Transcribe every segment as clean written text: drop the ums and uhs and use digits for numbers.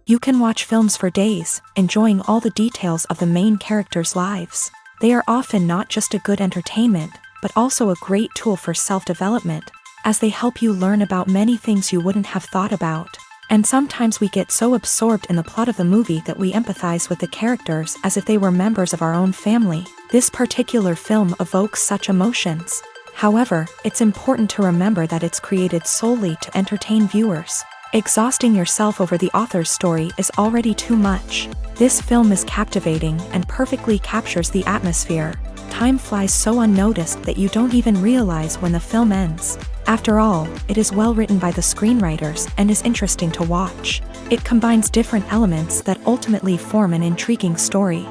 You can watch films for days, enjoying all the details of the main characters' lives. They are often not just a good entertainment, but also a great tool for self-development, as they help you learn about many things you wouldn't have thought about. And sometimes we get so absorbed in the plot of the movie that we empathize with the characters as if they were members of our own family. This particular film evokes such emotions. However, it's important to remember that it's created solely to entertain viewers. Exhausting yourself over the author's story is already too much. This film is captivating and perfectly captures the atmosphere. Time flies so unnoticed that you don't even realize when the film ends. After all, it is well written by the screenwriters and is interesting to watch. It combines different elements that ultimately form an intriguing story.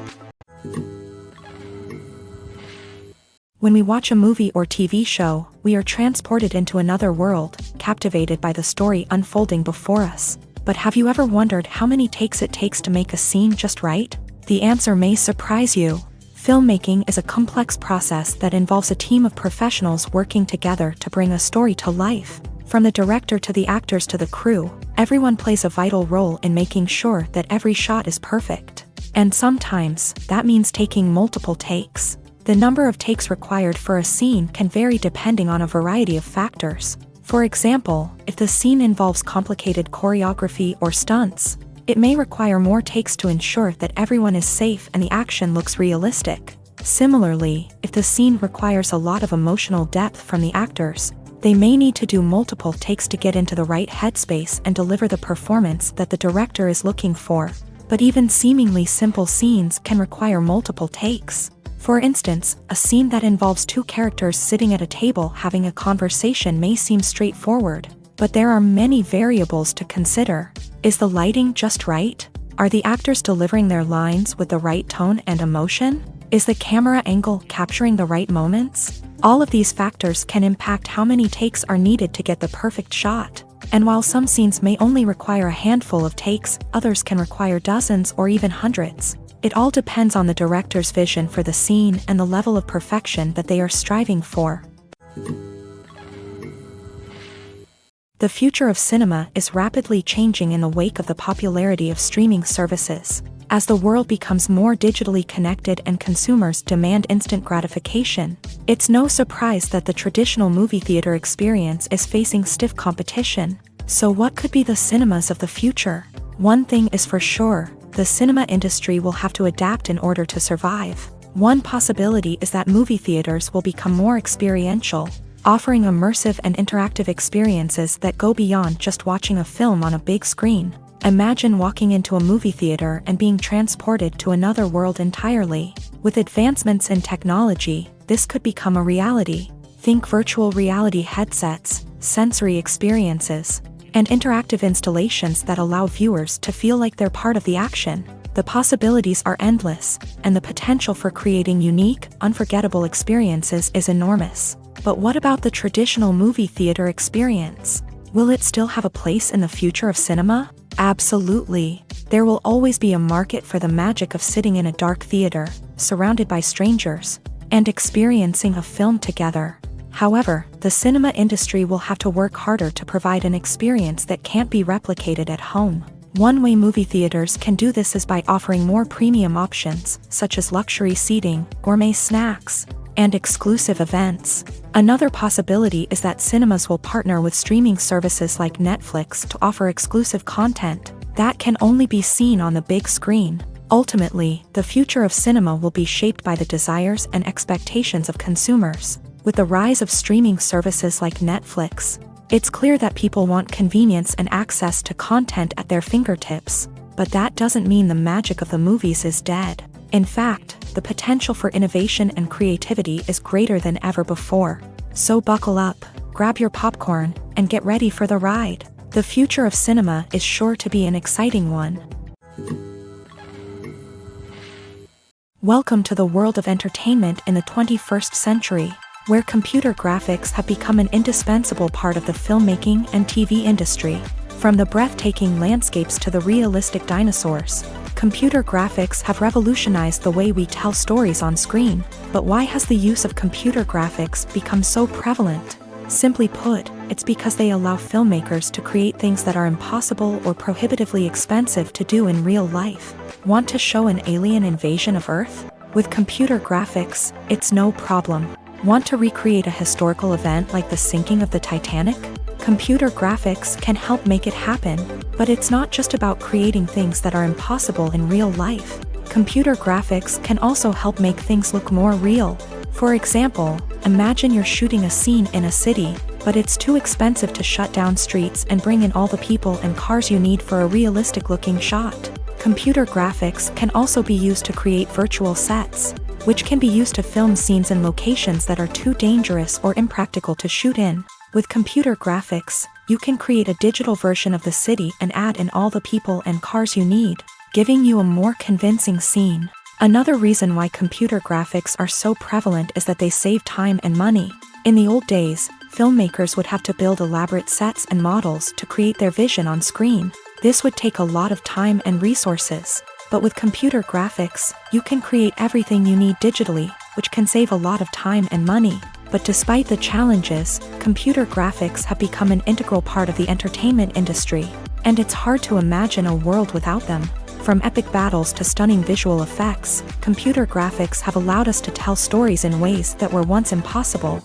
When we watch a movie or TV show, we are transported into another world, captivated by the story unfolding before us. But have you ever wondered how many takes it takes to make a scene just right? The answer may surprise you. Filmmaking is a complex process that involves a team of professionals working together to bring a story to life. From the director to the actors to the crew, everyone plays a vital role in making sure that every shot is perfect. And sometimes, that means taking multiple takes. The number of takes required for a scene can vary depending on a variety of factors. For example, if the scene involves complicated choreography or stunts, it may require more takes to ensure that everyone is safe and the action looks realistic. Similarly, if the scene requires a lot of emotional depth from the actors, they may need to do multiple takes to get into the right headspace and deliver the performance that the director is looking for. But even seemingly simple scenes can require multiple takes. For instance, a scene that involves two characters sitting at a table having a conversation may seem straightforward, but there are many variables to consider. Is the lighting just right? Are the actors delivering their lines with the right tone and emotion? Is the camera angle capturing the right moments? All of these factors can impact how many takes are needed to get the perfect shot. And while some scenes may only require a handful of takes, others can require dozens or even hundreds. It all depends on the director's vision for the scene and the level of perfection that they are striving for. The future of cinema is rapidly changing in the wake of the popularity of streaming services. As the world becomes more digitally connected and consumers demand instant gratification, it's no surprise that the traditional movie theater experience is facing stiff competition. So what could be the cinemas of the future? One thing is for sure, the cinema industry will have to adapt in order to survive. One possibility is that movie theaters will become more experiential, offering immersive and interactive experiences that go beyond just watching a film on a big screen. Imagine walking into a movie theater and being transported to another world entirely. With advancements in technology, this could become a reality. Think virtual reality headsets, sensory experiences, and interactive installations that allow viewers to feel like they're part of the action. The possibilities are endless, and the potential for creating unique, unforgettable experiences is enormous. But what about the traditional movie theater experience? Will it still have a place in the future of cinema? Absolutely. There will always be a market for the magic of sitting in a dark theater, surrounded by strangers, and experiencing a film together. However, the cinema industry will have to work harder to provide an experience that can't be replicated at home. One way movie theaters can do this is by offering more premium options, such as luxury seating, gourmet snacks, and exclusive events. Another possibility is that cinemas will partner with streaming services like Netflix to offer exclusive content that can only be seen on the big screen. Ultimately, the future of cinema will be shaped by the desires and expectations of consumers. With the rise of streaming services like Netflix, it's clear that people want convenience and access to content at their fingertips. But that doesn't mean the magic of the movies is dead. In fact, the potential for innovation and creativity is greater than ever before. So buckle up, grab your popcorn, and get ready for the ride. The future of cinema is sure to be an exciting one. Welcome to the world of entertainment in the 21st century, where computer graphics have become an indispensable part of the filmmaking and TV industry. From the breathtaking landscapes to the realistic dinosaurs, computer graphics have revolutionized the way we tell stories on screen. But why has the use of computer graphics become so prevalent? Simply put, it's because they allow filmmakers to create things that are impossible or prohibitively expensive to do in real life. Want to show an alien invasion of Earth? With computer graphics, it's no problem. Want to recreate a historical event like the sinking of the Titanic? Computer graphics can help make it happen, but it's not just about creating things that are impossible in real life. Computer graphics can also help make things look more real. For example, imagine you're shooting a scene in a city, but it's too expensive to shut down streets and bring in all the people and cars you need for a realistic-looking shot. Computer graphics can also be used to create virtual sets, which can be used to film scenes in locations that are too dangerous or impractical to shoot in. With computer graphics, you can create a digital version of the city and add in all the people and cars you need, giving you a more convincing scene. Another reason why computer graphics are so prevalent is that they save time and money. In the old days, filmmakers would have to build elaborate sets and models to create their vision on screen. This would take a lot of time and resources. But with computer graphics, you can create everything you need digitally, which can save a lot of time and money. But despite the challenges, computer graphics have become an integral part of the entertainment industry, and it's hard to imagine a world without them. From epic battles to stunning visual effects, computer graphics have allowed us to tell stories in ways that were once impossible.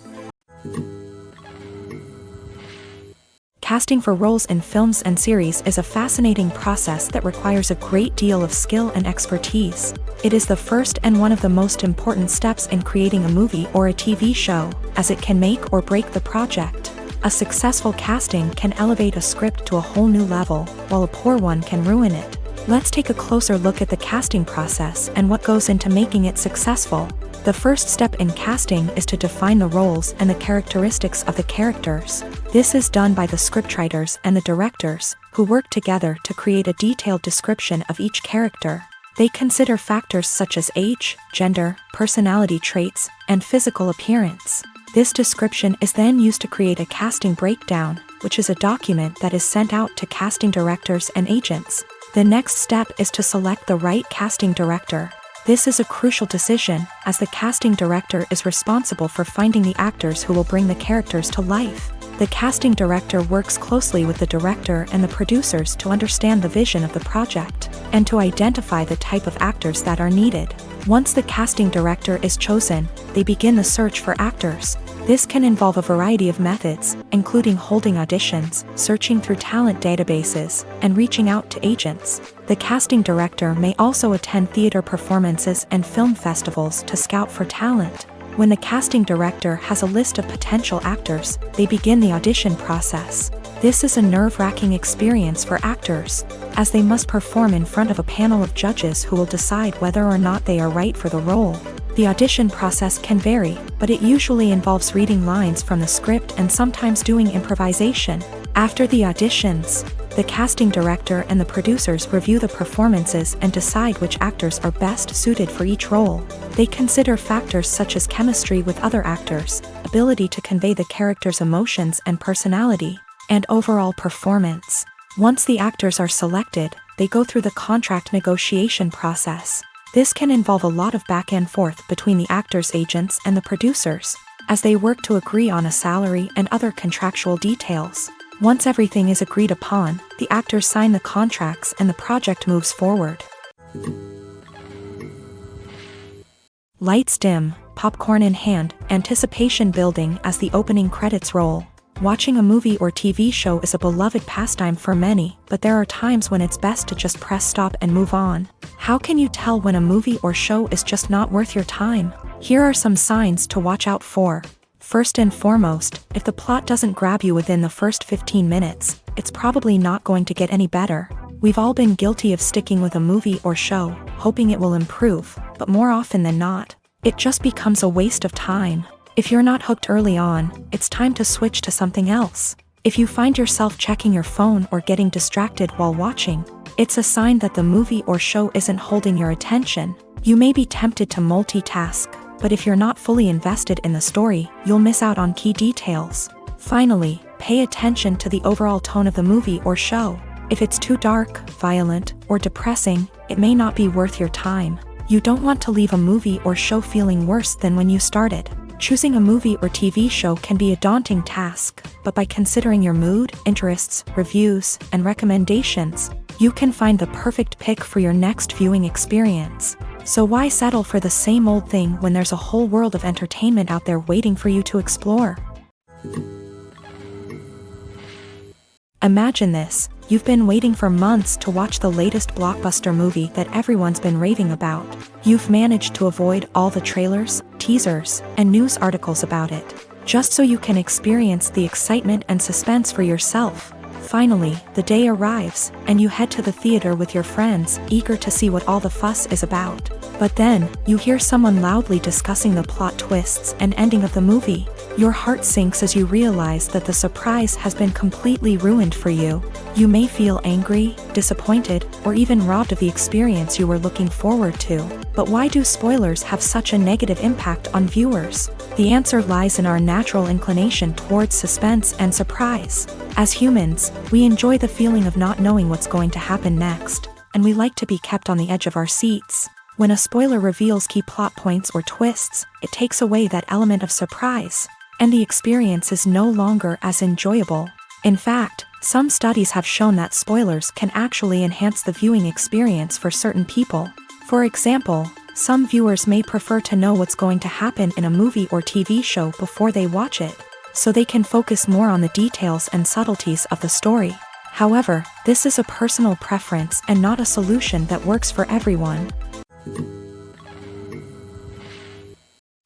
Casting for roles in films and series is a fascinating process that requires a great deal of skill and expertise. It is the first and one of the most important steps in creating a movie or a TV show, as it can make or break the project. A successful casting can elevate a script to a whole new level, while a poor one can ruin it. Let's take a closer look at the casting process and what goes into making it successful. The first step in casting is to define the roles and the characteristics of the characters. This is done by the scriptwriters and the directors, who work together to create a detailed description of each character. They consider factors such as age, gender, personality traits, and physical appearance. This description is then used to create a casting breakdown, which is a document that is sent out to casting directors and agents. The next step is to select the right casting director. This is a crucial decision, as the casting director is responsible for finding the actors who will bring the characters to life. The casting director works closely with the director and the producers to understand the vision of the project, and to identify the type of actors that are needed. Once the casting director is chosen, they begin the search for actors. This can involve a variety of methods, including holding auditions, searching through talent databases, and reaching out to agents. The casting director may also attend theater performances and film festivals to scout for talent. When the casting director has a list of potential actors, they begin the audition process. This is a nerve-wracking experience for actors, as they must perform in front of a panel of judges who will decide whether or not they are right for the role. The audition process can vary, but it usually involves reading lines from the script and sometimes doing improvisation. After the auditions, the casting director and the producers review the performances and decide which actors are best suited for each role. They consider factors such as chemistry with other actors, ability to convey the character's emotions and personality, and overall performance. Once the actors are selected, they go through the contract negotiation process. This can involve a lot of back and forth between the actors' agents and the producers, as they work to agree on a salary and other contractual details. Once everything is agreed upon, the actors sign the contracts and the project moves forward. Lights dim, popcorn in hand, anticipation building as the opening credits roll. Watching a movie or TV show is a beloved pastime for many, but there are times when it's best to just press stop and move on. How can you tell when a movie or show is just not worth your time? Here are some signs to watch out for. First and foremost, if the plot doesn't grab you within the first 15 minutes, it's probably not going to get any better. We've all been guilty of sticking with a movie or show, hoping it will improve, but more often than not, it just becomes a waste of time. If you're not hooked early on, it's time to switch to something else. If you find yourself checking your phone or getting distracted while watching, it's a sign that the movie or show isn't holding your attention. You may be tempted to multitask, but if you're not fully invested in the story, you'll miss out on key details. Finally, pay attention to the overall tone of the movie or show. If it's too dark, violent, or depressing, it may not be worth your time. You don't want to leave a movie or show feeling worse than when you started. Choosing a movie or TV show can be a daunting task, but by considering your mood, interests, reviews, and recommendations, you can find the perfect pick for your next viewing experience. So why settle for the same old thing when there's a whole world of entertainment out there waiting for you to explore? Imagine this. You've been waiting for months to watch the latest blockbuster movie that everyone's been raving about. You've managed to avoid all the trailers, teasers, and news articles about it, just so you can experience the excitement and suspense for yourself. Finally, the day arrives, and you head to the theater with your friends, eager to see what all the fuss is about. But then, you hear someone loudly discussing the plot twists and ending of the movie. Your heart sinks as you realize that the surprise has been completely ruined for you. You may feel angry, disappointed, or even robbed of the experience you were looking forward to. But why do spoilers have such a negative impact on viewers? The answer lies in our natural inclination towards suspense and surprise. As humans, we enjoy the feeling of not knowing what's going to happen next, and we like to be kept on the edge of our seats. When a spoiler reveals key plot points or twists, it takes away that element of surprise, and the experience is no longer as enjoyable. In fact, some studies have shown that spoilers can actually enhance the viewing experience for certain people. For example, some viewers may prefer to know what's going to happen in a movie or TV show before they watch it, so they can focus more on the details and subtleties of the story. However, this is a personal preference and not a solution that works for everyone.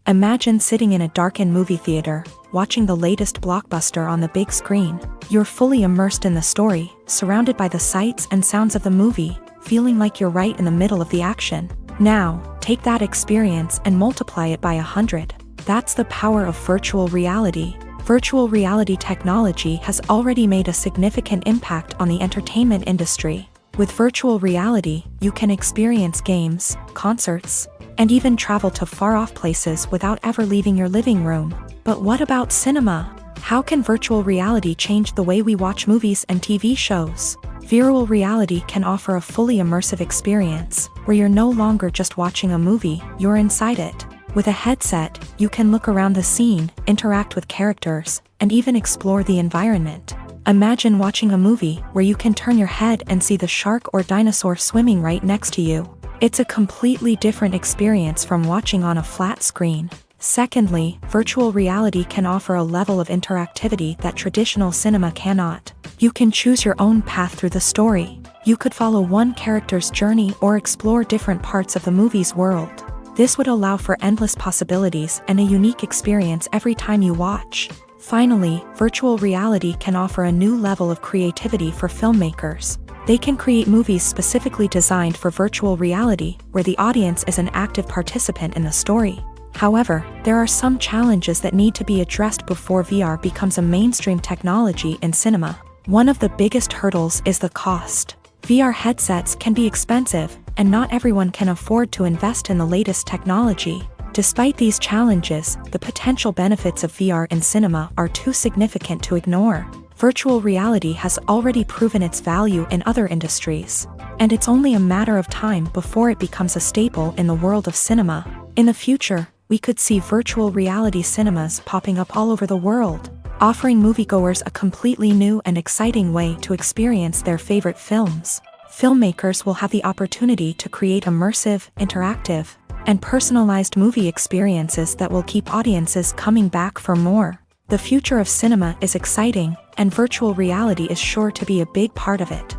Imagine sitting in a darkened movie theater, watching the latest blockbuster on the big screen. You're fully immersed in the story, surrounded by the sights and sounds of the movie, feeling like you're right in the middle of the action. Now, take that experience and multiply it by 100. That's the power of virtual reality. Virtual reality technology has already made a significant impact on the entertainment industry. With virtual reality, you can experience games, concerts, and even travel to far-off places without ever leaving your living room. But what about cinema? How can virtual reality change the way we watch movies and TV shows? Virtual reality can offer a fully immersive experience, where you're no longer just watching a movie, you're inside it. With a headset, you can look around the scene, interact with characters, and even explore the environment. Imagine watching a movie where you can turn your head and see the shark or dinosaur swimming right next to you. It's a completely different experience from watching on a flat screen. Secondly, virtual reality can offer a level of interactivity that traditional cinema cannot. You can choose your own path through the story. You could follow one character's journey or explore different parts of the movie's world. This would allow for endless possibilities and a unique experience every time you watch. Finally, virtual reality can offer a new level of creativity for filmmakers. They can create movies specifically designed for virtual reality, where the audience is an active participant in the story. However, there are some challenges that need to be addressed before VR becomes a mainstream technology in cinema. One of the biggest hurdles is the cost. VR headsets can be expensive, and not everyone can afford to invest in the latest technology. Despite these challenges, the potential benefits of VR in cinema are too significant to ignore. Virtual reality has already proven its value in other industries, and it's only a matter of time before it becomes a staple in the world of cinema. In the future, we could see virtual reality cinemas popping up all over the world, offering moviegoers a completely new and exciting way to experience their favorite films. Filmmakers will have the opportunity to create immersive, interactive, and personalized movie experiences that will keep audiences coming back for more. The future of cinema is exciting, and virtual reality is sure to be a big part of it.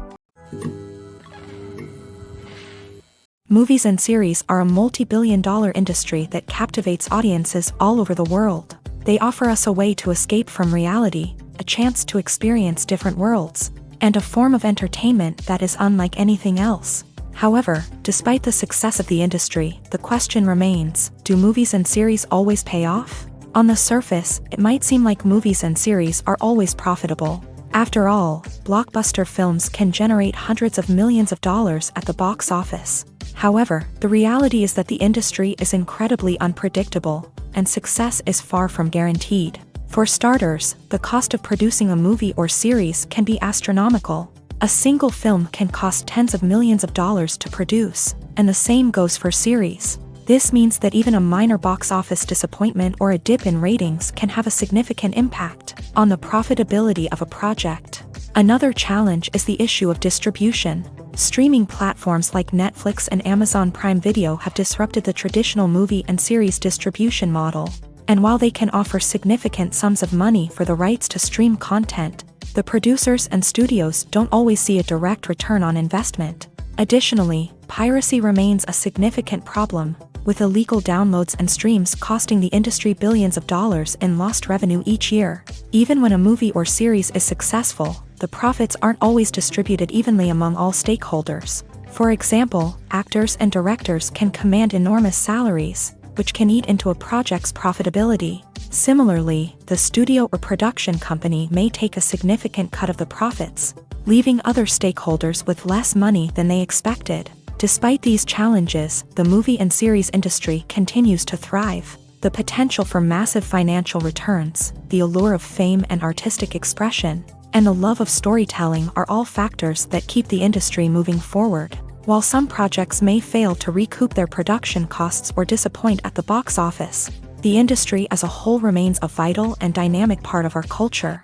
Movies and series are a multi-billion-dollar industry that captivates audiences all over the world. They offer us a way to escape from reality, a chance to experience different worlds, and a form of entertainment that is unlike anything else. However, despite the success of the industry, the question remains, do movies and series always pay off? On the surface, it might seem like movies and series are always profitable. After all, blockbuster films can generate hundreds of millions of dollars at the box office. However, the reality is that the industry is incredibly unpredictable, and success is far from guaranteed. For starters, the cost of producing a movie or series can be astronomical. A single film can cost tens of millions of dollars to produce, and the same goes for series. This means that even a minor box office disappointment or a dip in ratings can have a significant impact on the profitability of a project. Another challenge is the issue of distribution. Streaming platforms like Netflix and Amazon Prime Video have disrupted the traditional movie and series distribution model. And while they can offer significant sums of money for the rights to stream content, the producers and studios don't always see a direct return on investment. Additionally, piracy remains a significant problem, with illegal downloads and streams costing the industry billions of dollars in lost revenue each year. Even when a movie or series is successful, the profits aren't always distributed evenly among all stakeholders. For example, actors and directors can command enormous salaries, which can eat into a project's profitability. Similarly, the studio or production company may take a significant cut of the profits, leaving other stakeholders with less money than they expected. Despite these challenges, the movie and series industry continues to thrive. The potential for massive financial returns, the allure of fame and artistic expression, and the love of storytelling are all factors that keep the industry moving forward. While some projects may fail to recoup their production costs or disappoint at the box office, the industry as a whole remains a vital and dynamic part of our culture.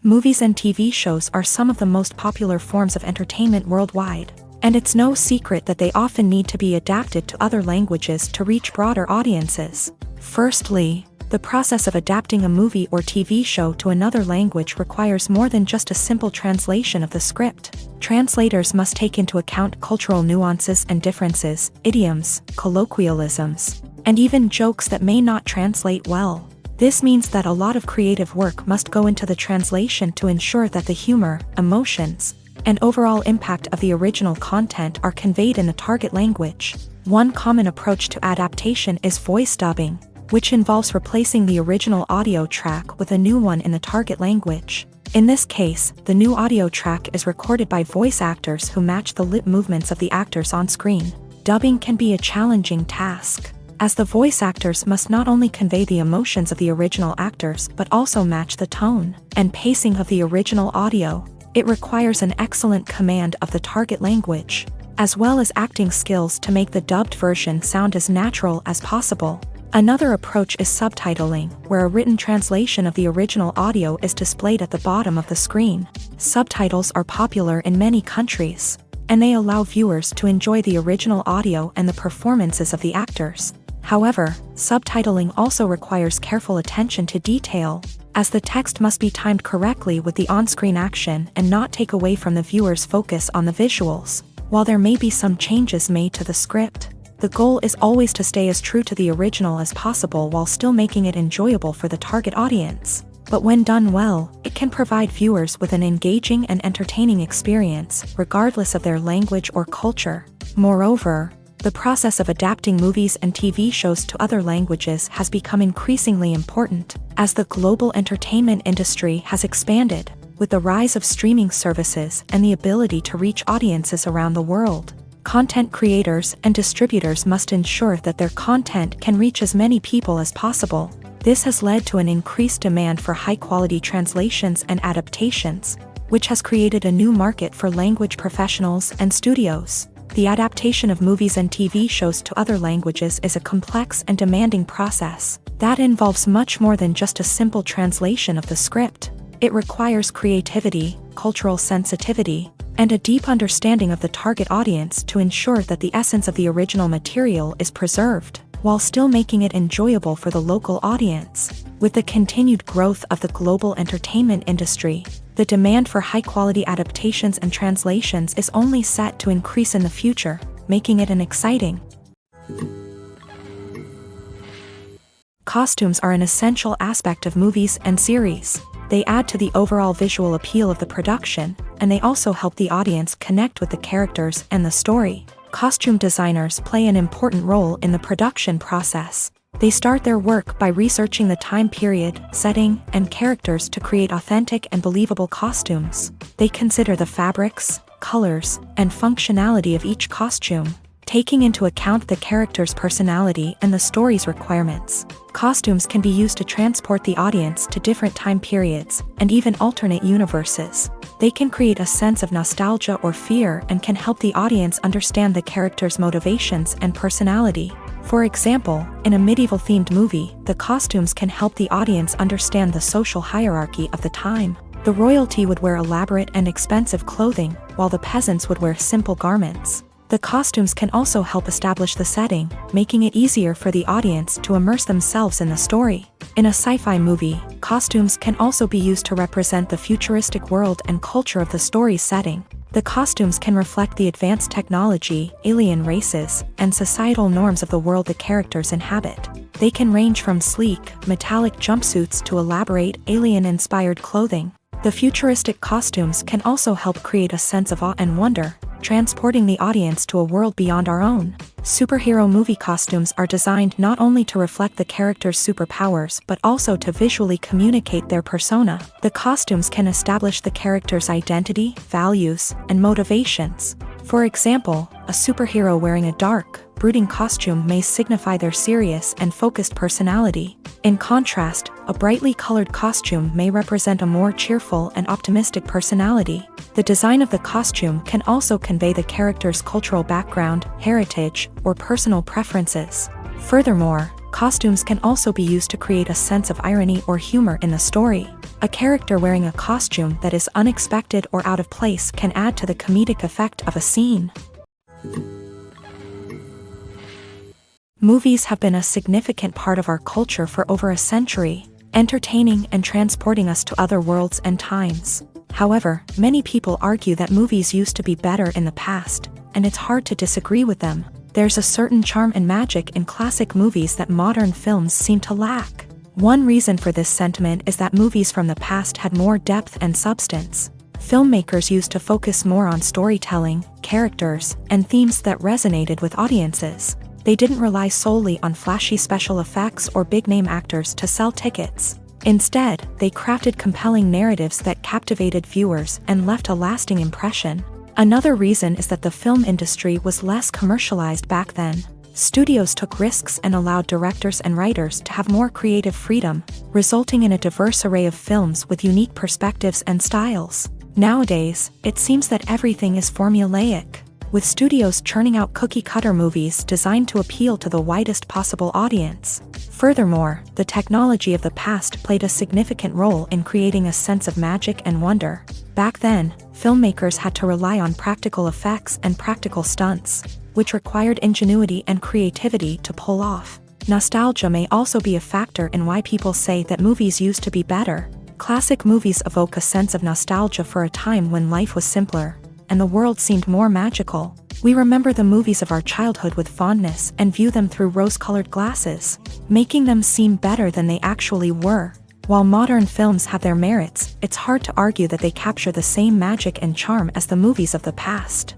Movies and TV shows are some of the most popular forms of entertainment worldwide, and it's no secret that they often need to be adapted to other languages to reach broader audiences. Firstly, the process of adapting a movie or TV show to another language requires more than just a simple translation of the script. Translators must take into account cultural nuances and differences, idioms, colloquialisms, and even jokes that may not translate well. This means that a lot of creative work must go into the translation to ensure that the humor, emotions, and overall impact of the original content are conveyed in the target language. One common approach to adaptation is voice dubbing, which involves replacing the original audio track with a new one in the target language. In this case, the new audio track is recorded by voice actors who match the lip movements of the actors on screen. Dubbing can be a challenging task, as the voice actors must not only convey the emotions of the original actors but also match the tone and pacing of the original audio. It requires an excellent command of the target language, as well as acting skills to make the dubbed version sound as natural as possible. Another approach is subtitling, where a written translation of the original audio is displayed at the bottom of the screen. Subtitles are popular in many countries, and they allow viewers to enjoy the original audio and the performances of the actors. However, subtitling also requires careful attention to detail, as the text must be timed correctly with the on-screen action and not take away from the viewer's focus on the visuals. While there may be some changes made to the script, the goal is always to stay as true to the original as possible while still making it enjoyable for the target audience. But when done well, it can provide viewers with an engaging and entertaining experience, regardless of their language or culture. Moreover, the process of adapting movies and TV shows to other languages has become increasingly important, as the global entertainment industry has expanded, with the rise of streaming services and the ability to reach audiences around the world. Content creators and distributors must ensure that their content can reach as many people as possible. This has led to an increased demand for high-quality translations and adaptations, which has created a new market for language professionals and studios. The adaptation of movies and TV shows to other languages is a complex and demanding process that involves much more than just a simple translation of the script. It requires creativity, cultural sensitivity, and a deep understanding of the target audience to ensure that the essence of the original material is preserved, while still making it enjoyable for the local audience. With the continued growth of the global entertainment industry, the demand for high-quality adaptations and translations is only set to increase in the future, making it an exciting. Costumes are an essential aspect of movies and series. They add to the overall visual appeal of the production, and they also help the audience connect with the characters and the story. Costume designers play an important role in the production process. They start their work by researching the time period, setting, and characters to create authentic and believable costumes. They consider the fabrics, colors, and functionality of each costume, taking into account the character's personality and the story's requirements. Costumes can be used to transport the audience to different time periods, and even alternate universes. They can create a sense of nostalgia or fear and can help the audience understand the character's motivations and personality. For example, in a medieval-themed movie, the costumes can help the audience understand the social hierarchy of the time. The royalty would wear elaborate and expensive clothing, while the peasants would wear simple garments. The costumes can also help establish the setting, making it easier for the audience to immerse themselves in the story. In a sci-fi movie, costumes can also be used to represent the futuristic world and culture of the story's setting. The costumes can reflect the advanced technology, alien races, and societal norms of the world the characters inhabit. They can range from sleek, metallic jumpsuits to elaborate, alien-inspired clothing. The futuristic costumes can also help create a sense of awe and wonder, transporting the audience to a world beyond our own. Superhero movie costumes are designed not only to reflect the character's superpowers but also to visually communicate their persona. The costumes can establish the character's identity, values, and motivations. For example, a superhero wearing a dark, brooding costume may signify their serious and focused personality. In contrast, a brightly colored costume may represent a more cheerful and optimistic personality. The design of the costume can also convey the character's cultural background, heritage, or personal preferences. Furthermore, costumes can also be used to create a sense of irony or humor in the story. A character wearing a costume that is unexpected or out of place can add to the comedic effect of a scene. Movies have been a significant part of our culture for over a century, entertaining and transporting us to other worlds and times. However, many people argue that movies used to be better in the past, and it's hard to disagree with them. There's a certain charm and magic in classic movies that modern films seem to lack. One reason for this sentiment is that movies from the past had more depth and substance. Filmmakers used to focus more on storytelling, characters, and themes that resonated with audiences. They didn't rely solely on flashy special effects or big-name actors to sell tickets. Instead, they crafted compelling narratives that captivated viewers and left a lasting impression. Another reason is that the film industry was less commercialized back then. Studios took risks and allowed directors and writers to have more creative freedom, resulting in a diverse array of films with unique perspectives and styles. Nowadays, it seems that everything is formulaic, with studios churning out cookie-cutter movies designed to appeal to the widest possible audience. Furthermore, the technology of the past played a significant role in creating a sense of magic and wonder. Back then, filmmakers had to rely on practical effects and practical stunts, which required ingenuity and creativity to pull off. Nostalgia may also be a factor in why people say that movies used to be better. Classic movies evoke a sense of nostalgia for a time when life was simpler, and the world seemed more magical. We remember the movies of our childhood with fondness and view them through rose-colored glasses, making them seem better than they actually were. While modern films have their merits, it's hard to argue that they capture the same magic and charm as the movies of the past.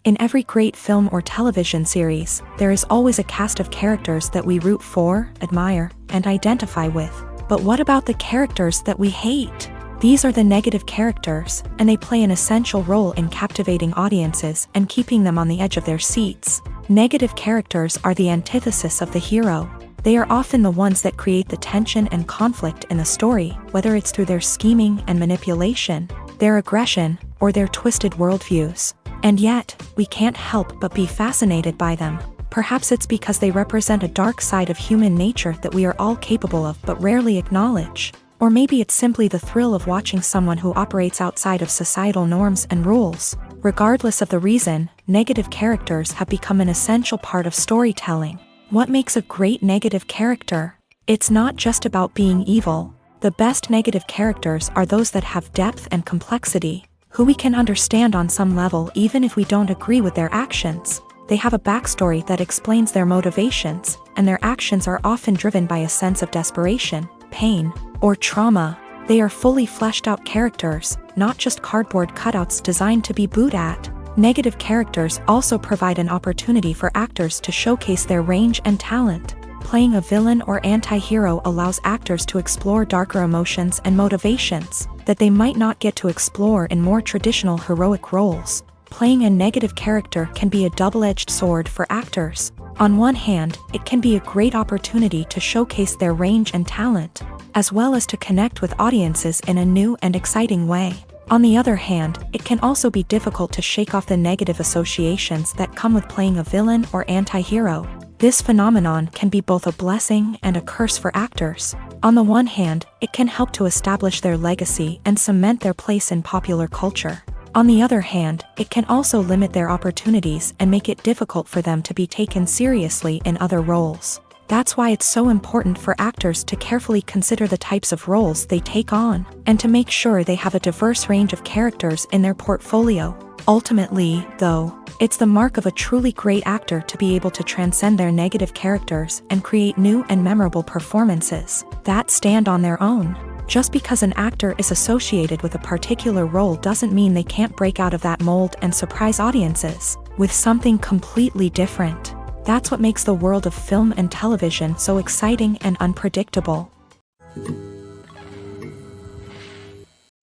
In every great film or television series, there is always a cast of characters that we root for, admire, and identify with. But what about the characters that we hate? These are the negative characters, and they play an essential role in captivating audiences and keeping them on the edge of their seats. Negative characters are the antithesis of the hero. They are often the ones that create the tension and conflict in the story, whether it's through their scheming and manipulation, their aggression, or their twisted worldviews. And yet, we can't help but be fascinated by them. Perhaps it's because they represent a dark side of human nature that we are all capable of but rarely acknowledge. Or maybe it's simply the thrill of watching someone who operates outside of societal norms and rules. Regardless of the reason, negative characters have become an essential part of storytelling. What makes a great negative character? It's not just about being evil. The best negative characters are those that have depth and complexity, who we can understand on some level even if we don't agree with their actions. They have a backstory that explains their motivations, and their actions are often driven by a sense of desperation, pain, or trauma. They are fully fleshed out characters, not just cardboard cutouts designed to be booed at. Negative characters also provide an opportunity for actors to showcase their range and talent. Playing a villain or anti-hero allows actors to explore darker emotions and motivations that they might not get to explore in more traditional heroic roles. playing a negative character can be a double-edged sword for actors. On one hand, it can be a great opportunity to showcase their range and talent, as well as to connect with audiences in a new and exciting way. On the other hand, it can also be difficult to shake off the negative associations that come with playing a villain or anti-hero. This phenomenon can be both a blessing and a curse for actors. On the one hand, it can help to establish their legacy and cement their place in popular culture. On the other hand, it can also limit their opportunities and make it difficult for them to be taken seriously in other roles. That's why it's so important for actors to carefully consider the types of roles they take on, and to make sure they have a diverse range of characters in their portfolio. Ultimately, though, it's the mark of a truly great actor to be able to transcend their negative characters and create new and memorable performances that stand on their own. Just because an actor is associated with a particular role doesn't mean they can't break out of that mold and surprise audiences with something completely different. That's what makes the world of film and television so exciting and unpredictable.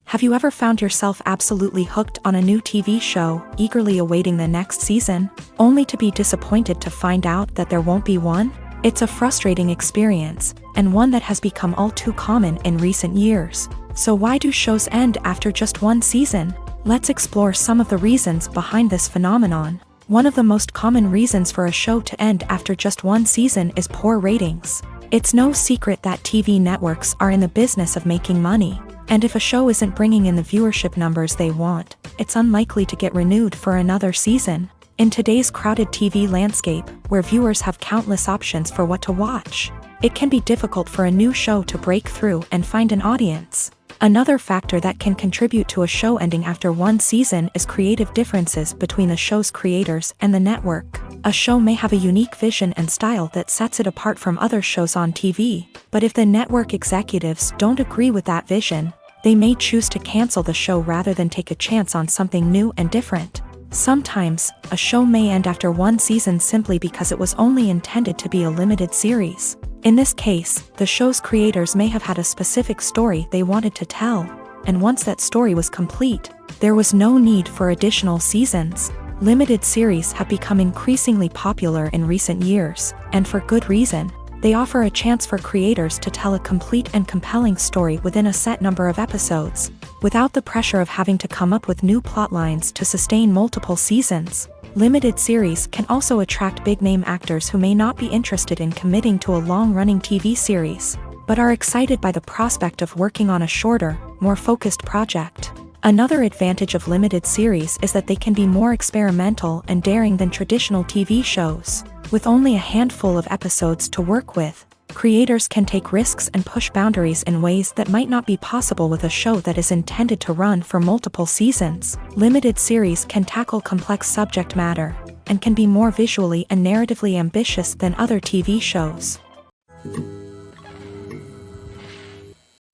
Have you ever found yourself absolutely hooked on a new TV show, eagerly awaiting the next season, only to be disappointed to find out that there won't be one? It's a frustrating experience, and one that has become all too common in recent years. So why do shows end after just one season? Let's explore some of the reasons behind this phenomenon. One of the most common reasons for a show to end after just one season is poor ratings. It's no secret that TV networks are in the business of making money, and if a show isn't bringing in the viewership numbers they want, it's unlikely to get renewed for another season. In today's crowded TV landscape, where viewers have countless options for what to watch, it can be difficult for a new show to break through and find an audience. Another factor that can contribute to a show ending after one season is creative differences between the show's creators and the network. A show may have a unique vision and style that sets it apart from other shows on TV, but if the network executives don't agree with that vision, they may choose to cancel the show rather than take a chance on something new and different. Sometimes, a show may end after one season simply because it was only intended to be a limited series. In this case, the show's creators may have had a specific story they wanted to tell, and once that story was complete, there was no need for additional seasons. Limited series have become increasingly popular in recent years, and for good reason. They offer a chance for creators to tell a complete and compelling story within a set number of episodes, without the pressure of having to come up with new plotlines to sustain multiple seasons. Limited series can also attract big-name actors who may not be interested in committing to a long-running TV series, but are excited by the prospect of working on a shorter, more focused project. Another advantage of limited series is that they can be more experimental and daring than traditional TV shows. With only a handful of episodes to work with, creators can take risks and push boundaries in ways that might not be possible with a show that is intended to run for multiple seasons. Limited series can tackle complex subject matter, and can be more visually and narratively ambitious than other TV shows.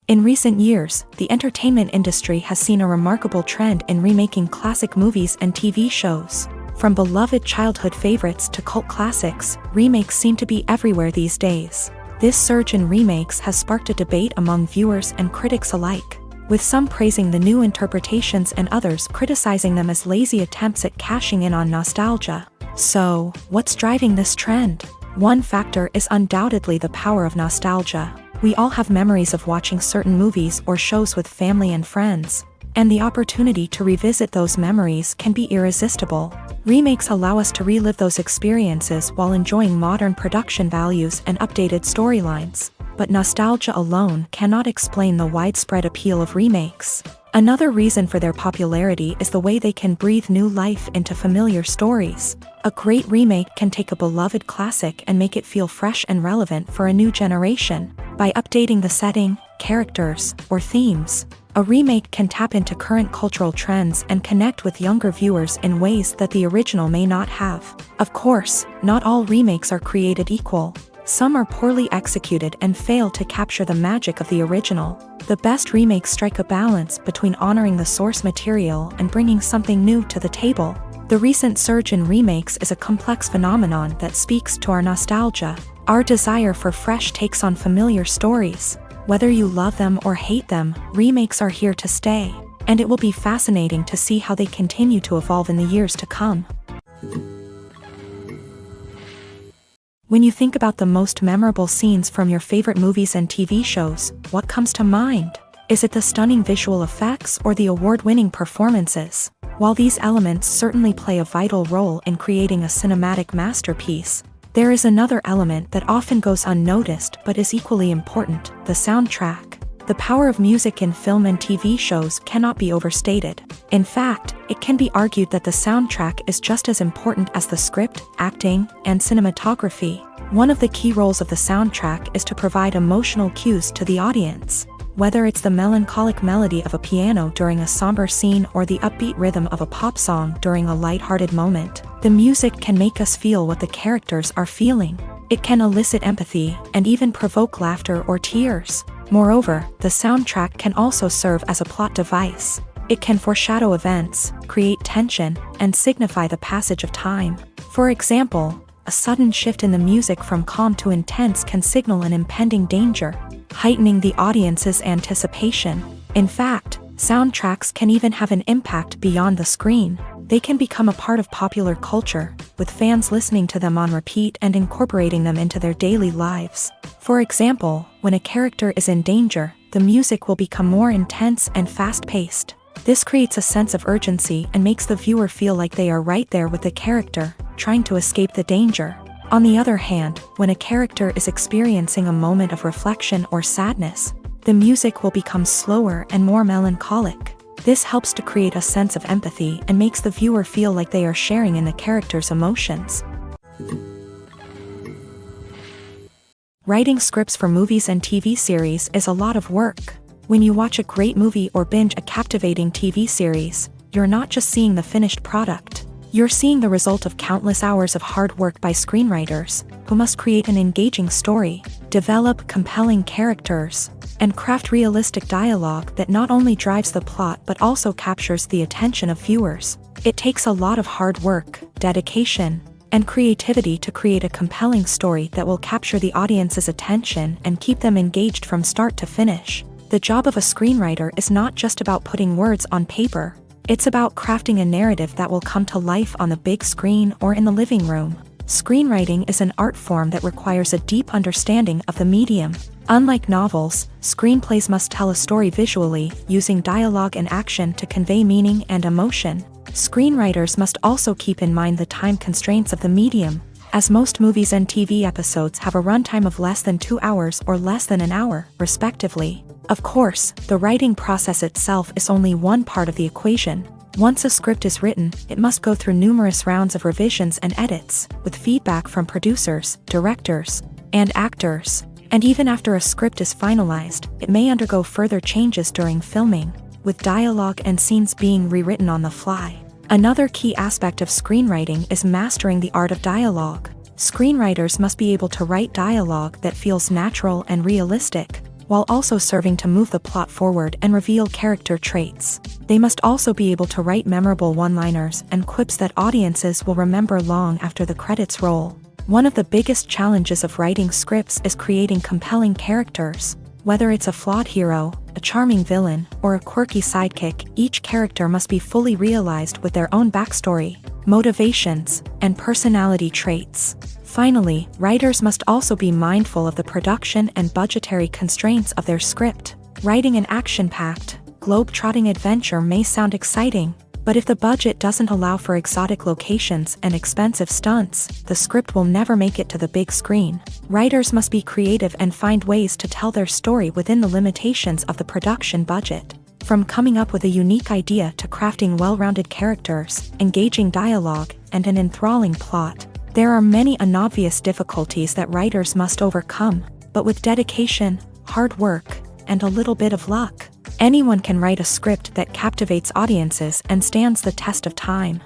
In recent years, the entertainment industry has seen a remarkable trend in remaking classic movies and TV shows. From beloved childhood favorites to cult classics, remakes seem to be everywhere these days. This surge in remakes has sparked a debate among viewers and critics alike, with some praising the new interpretations and others criticizing them as lazy attempts at cashing in on nostalgia. So, what's driving this trend? One factor is undoubtedly the power of nostalgia. We all have memories of watching certain movies or shows with family and friends, and the opportunity to revisit those memories can be irresistible. Remakes allow us to relive those experiences while enjoying modern production values and updated storylines, but nostalgia alone cannot explain the widespread appeal of remakes. Another reason for their popularity is the way they can breathe new life into familiar stories. A great remake can take a beloved classic and make it feel fresh and relevant for a new generation. By updating the setting, characters, or themes, a remake can tap into current cultural trends and connect with younger viewers in ways that the original may not have. Of course, not all remakes are created equal. Some are poorly executed and fail to capture the magic of the original. The best remakes strike a balance between honoring the source material and bringing something new to the table. The recent surge in remakes is a complex phenomenon that speaks to our nostalgia, our desire for fresh takes on familiar stories. Whether you love them or hate them, remakes are here to stay. and it will be fascinating to see how they continue to evolve in the years to come. When you think about the most memorable scenes from your favorite movies and TV shows, what comes to mind? Is it the stunning visual effects or the award-winning performances? While these elements certainly play a vital role in creating a cinematic masterpiece, there is another element that often goes unnoticed but is equally important: the soundtrack. The power of music in film and TV shows cannot be overstated. In fact, it can be argued that the soundtrack is just as important as the script, acting, and cinematography. One of the key roles of the soundtrack is to provide emotional cues to the audience. Whether it's the melancholic melody of a piano during a somber scene or the upbeat rhythm of a pop song during a light-hearted moment, the music can make us feel what the characters are feeling. It can elicit empathy and even provoke laughter or tears. Moreover, the soundtrack can also serve as a plot device. It can foreshadow events, create tension, and signify the passage of time. For example, a sudden shift in the music from calm to intense can signal an impending danger, heightening the audience's anticipation. In fact, soundtracks can even have an impact beyond the screen. They can become a part of popular culture, with fans listening to them on repeat and incorporating them into their daily lives. For example, when a character is in danger, the music will become more intense and fast-paced. This creates a sense of urgency and makes the viewer feel like they are right there with the character, trying to escape the danger. On the other hand, when a character is experiencing a moment of reflection or sadness, the music will become slower and more melancholic. This helps to create a sense of empathy and makes the viewer feel like they are sharing in the character's emotions. Writing scripts for movies and TV series is a lot of work. When you watch a great movie or binge a captivating TV series, you're not just seeing the finished product. You're seeing the result of countless hours of hard work by screenwriters, who must create an engaging story, develop compelling characters, and craft realistic dialogue that not only drives the plot but also captures the attention of viewers. It takes a lot of hard work, dedication, and creativity to create a compelling story that will capture the audience's attention and keep them engaged from start to finish. The job of a screenwriter is not just about putting words on paper. It's about crafting a narrative that will come to life on the big screen or in the living room. Screenwriting is an art form that requires a deep understanding of the medium. Unlike novels, screenplays must tell a story visually, using dialogue and action to convey meaning and emotion. Screenwriters must also keep in mind the time constraints of the medium, as most movies and TV episodes have a runtime of less than 2 hours or less than an hour, respectively. Of course, the writing process itself is only one part of the equation. Once a script is written, it must go through numerous rounds of revisions and edits, with feedback from producers, directors, and actors. And even after a script is finalized, it may undergo further changes during filming, with dialogue and scenes being rewritten on the fly. Another key aspect of screenwriting is mastering the art of dialogue. Screenwriters must be able to write dialogue that feels natural and realistic, while also serving to move the plot forward and reveal character traits. They must also be able to write memorable one-liners and quips that audiences will remember long after the credits roll. One of the biggest challenges of writing scripts is creating compelling characters. Whether it's a flawed hero, a charming villain, or a quirky sidekick, each character must be fully realized with their own backstory, motivations, and personality traits. Finally, writers must also be mindful of the production and budgetary constraints of their script. Writing an action-packed, globe-trotting adventure may sound exciting, but if the budget doesn't allow for exotic locations and expensive stunts, the script will never make it to the big screen. Writers must be creative and find ways to tell their story within the limitations of the production budget. From coming up with a unique idea to crafting well-rounded characters, engaging dialogue, and an enthralling plot, there are many unobvious difficulties that writers must overcome, but with dedication, hard work, and a little bit of luck, anyone can write a script that captivates audiences and stands the test of time.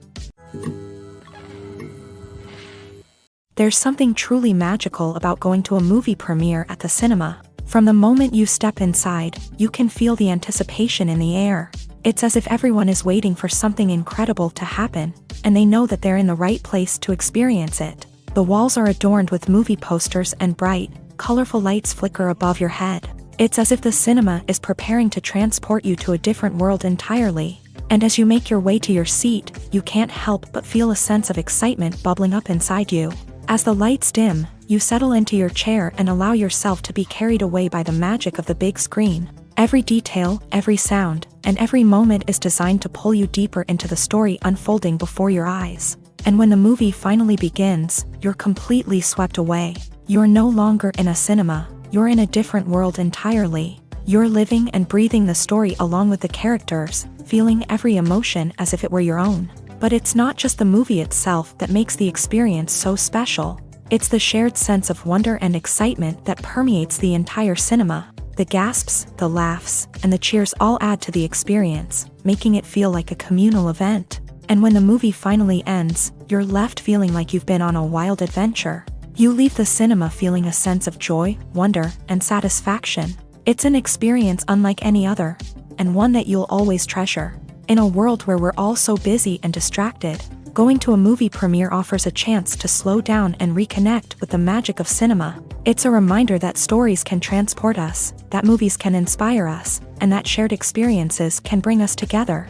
There's something truly magical about going to a movie premiere at the cinema. From the moment you step inside, you can feel the anticipation in the air. It's as if everyone is waiting for something incredible to happen, and they know that they're in the right place to experience it. The walls are adorned with movie posters and bright, colorful lights flicker above your head. It's as if the cinema is preparing to transport you to a different world entirely. And as you make your way to your seat, you can't help but feel a sense of excitement bubbling up inside you. As the lights dim, you settle into your chair and allow yourself to be carried away by the magic of the big screen. Every detail, every sound, and every moment is designed to pull you deeper into the story unfolding before your eyes. And when the movie finally begins, you're completely swept away. You're no longer in a cinema, you're in a different world entirely. You're living and breathing the story along with the characters, feeling every emotion as if it were your own. But it's not just the movie itself that makes the experience so special. It's the shared sense of wonder and excitement that permeates the entire cinema. The gasps, the laughs, and the cheers all add to the experience, making it feel like a communal event. And when the movie finally ends, you're left feeling like you've been on a wild adventure. You leave the cinema feeling a sense of joy, wonder, and satisfaction. It's an experience unlike any other, and one that you'll always treasure. In a world where we're all so busy and distracted, going to a movie premiere offers a chance to slow down and reconnect with the magic of cinema. It's a reminder that stories can transport us, that movies can inspire us, and that shared experiences can bring us together.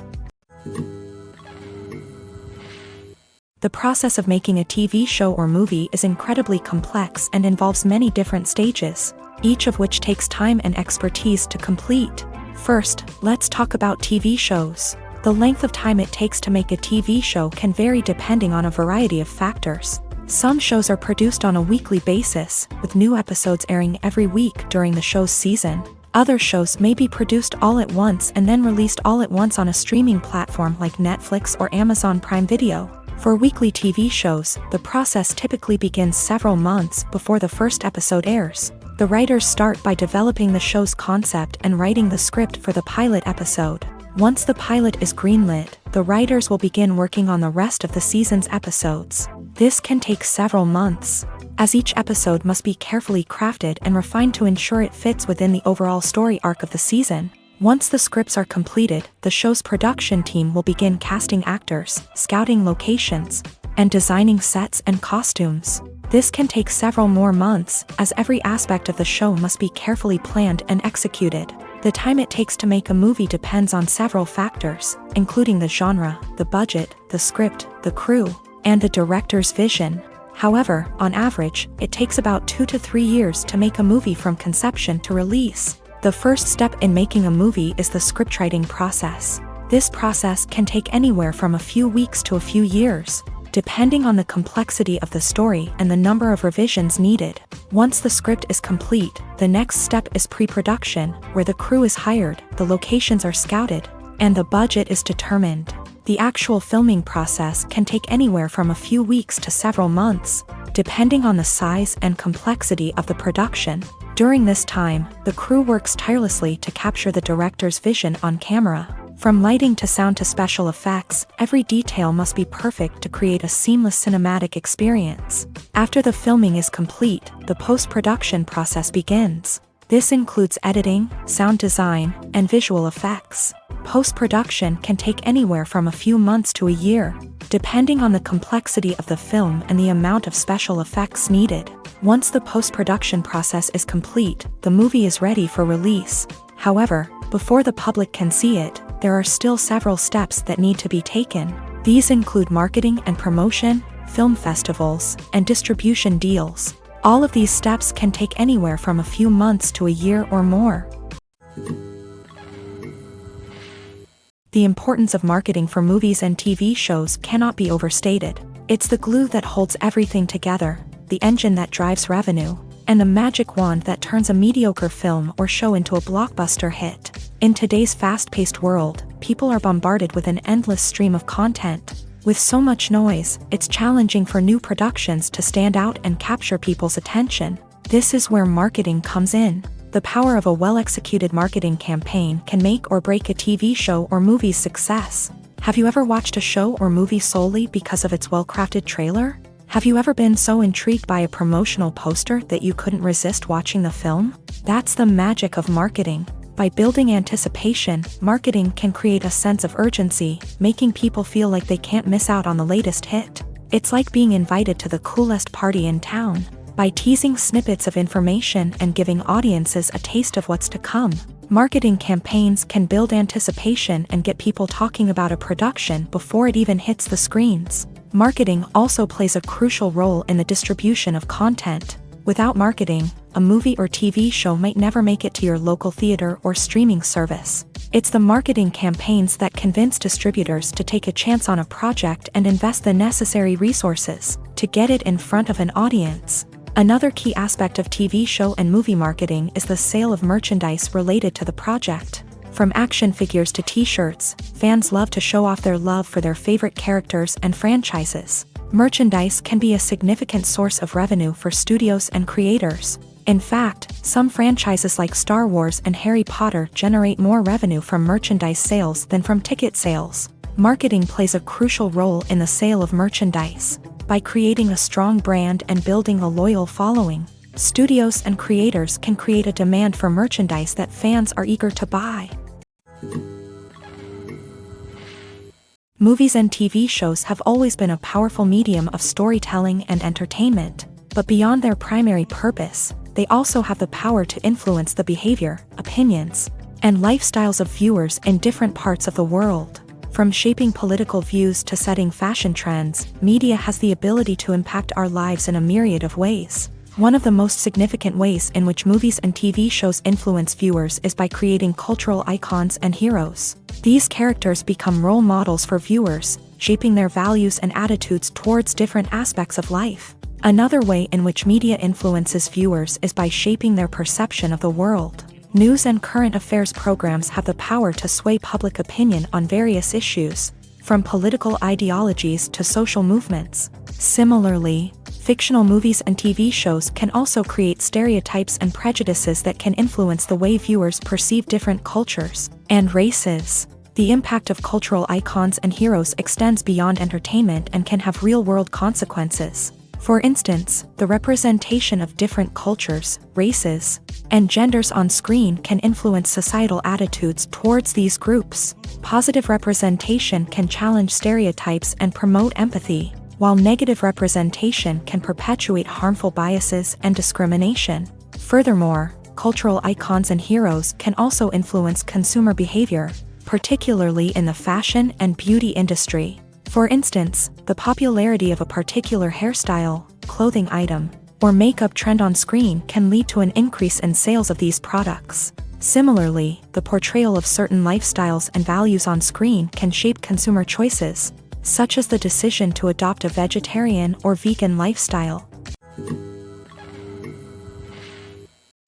The process of making a TV show or movie is incredibly complex and involves many different stages, each of which takes time and expertise to complete. First, let's talk about TV shows. The length of time it takes to make a TV show can vary depending on a variety of factors. Some shows are produced on a weekly basis, with new episodes airing every week during the show's season. Other shows may be produced all at once and then released all at once on a streaming platform like Netflix or Amazon Prime Video. For weekly TV shows, the process typically begins several months before the first episode airs. The writers start by developing the show's concept and writing the script for the pilot episode. Once the pilot is greenlit, the writers will begin working on the rest of the season's episodes. This can take several months, as each episode must be carefully crafted and refined to ensure it fits within the overall story arc of the season. Once the scripts are completed, the show's production team will begin casting actors, scouting locations, and designing sets and costumes. This can take several more months, as every aspect of the show must be carefully planned and executed. The time it takes to make a movie depends on several factors, including the genre, the budget, the script, the crew, and the director's vision. However, on average, it takes about 2 to 3 years to make a movie from conception to release. The first step in making a movie is the scriptwriting process. This process can take anywhere from a few weeks to a few years, depending on the complexity of the story and the number of revisions needed. Once the script is complete, the next step is pre-production, where the crew is hired, the locations are scouted, and the budget is determined. The actual filming process can take anywhere from a few weeks to several months, depending on the size and complexity of the production. During this time, the crew works tirelessly to capture the director's vision on camera. From lighting to sound to special effects, every detail must be perfect to create a seamless cinematic experience. After the filming is complete, the post-production process begins. This includes editing, sound design, and visual effects. Post-production can take anywhere from a few months to a year, depending on the complexity of the film and the amount of special effects needed. Once the post-production process is complete, the movie is ready for release. However, before the public can see it, there are still several steps that need to be taken. These include marketing and promotion, film festivals, and distribution deals. All of these steps can take anywhere from a few months to a year or more. The importance of marketing for movies and TV shows cannot be overstated. It's the glue that holds everything together, the engine that drives revenue, and the magic wand that turns a mediocre film or show into a blockbuster hit. In today's fast-paced world, people are bombarded with an endless stream of content. With so much noise, it's challenging for new productions to stand out and capture people's attention. This is where marketing comes in. The power of a well-executed marketing campaign can make or break a TV show or movie's success. Have you ever watched a show or movie solely because of its well-crafted trailer? Have you ever been so intrigued by a promotional poster that you couldn't resist watching the film? That's the magic of marketing. By building anticipation, marketing can create a sense of urgency, making people feel like they can't miss out on the latest hit. It's like being invited to the coolest party in town. by teasing snippets of information and giving audiences a taste of what's to come. Marketing campaigns can build anticipation and get people talking about a production before it even hits the screens. Marketing also plays a crucial role in the distribution of content. Without marketing, a movie or TV show might never make it to your local theater or streaming service. It's the marketing campaigns that convince distributors to take a chance on a project and invest the necessary resources to get it in front of an audience. Another key aspect of TV show and movie marketing is the sale of merchandise related to the project. From action figures to t-shirts, fans love to show off their love for their favorite characters and franchises. Merchandise can be a significant source of revenue for studios and creators. In fact, some franchises like Star Wars and Harry Potter generate more revenue from merchandise sales than from ticket sales. Marketing plays a crucial role in the sale of merchandise. By creating a strong brand and building a loyal following, studios and creators can create a demand for merchandise that fans are eager to buy. Movies and TV shows have always been a powerful medium of storytelling and entertainment, but beyond their primary purpose, they also have the power to influence the behavior, opinions, and lifestyles of viewers in different parts of the world. From shaping political views to setting fashion trends, media has the ability to impact our lives in a myriad of ways. One of the most significant ways in which movies and TV shows influence viewers is by creating cultural icons and heroes. These characters become role models for viewers, shaping their values and attitudes towards different aspects of life. Another way in which media influences viewers is by shaping their perception of the world. News and current affairs programs have the power to sway public opinion on various issues, from political ideologies to social movements. Similarly, fictional movies and TV shows can also create stereotypes and prejudices that can influence the way viewers perceive different cultures and races. The impact of cultural icons and heroes extends beyond entertainment and can have real-world consequences. For instance, the representation of different cultures, races, and genders on screen can influence societal attitudes towards these groups. Positive representation can challenge stereotypes and promote empathy, while negative representation can perpetuate harmful biases and discrimination. Furthermore, cultural icons and heroes can also influence consumer behavior, particularly in the fashion and beauty industry. For instance, the popularity of a particular hairstyle, clothing item, or makeup trend on screen can lead to an increase in sales of these products. Similarly, the portrayal of certain lifestyles and values on screen can shape consumer choices, such as the decision to adopt a vegetarian or vegan lifestyle.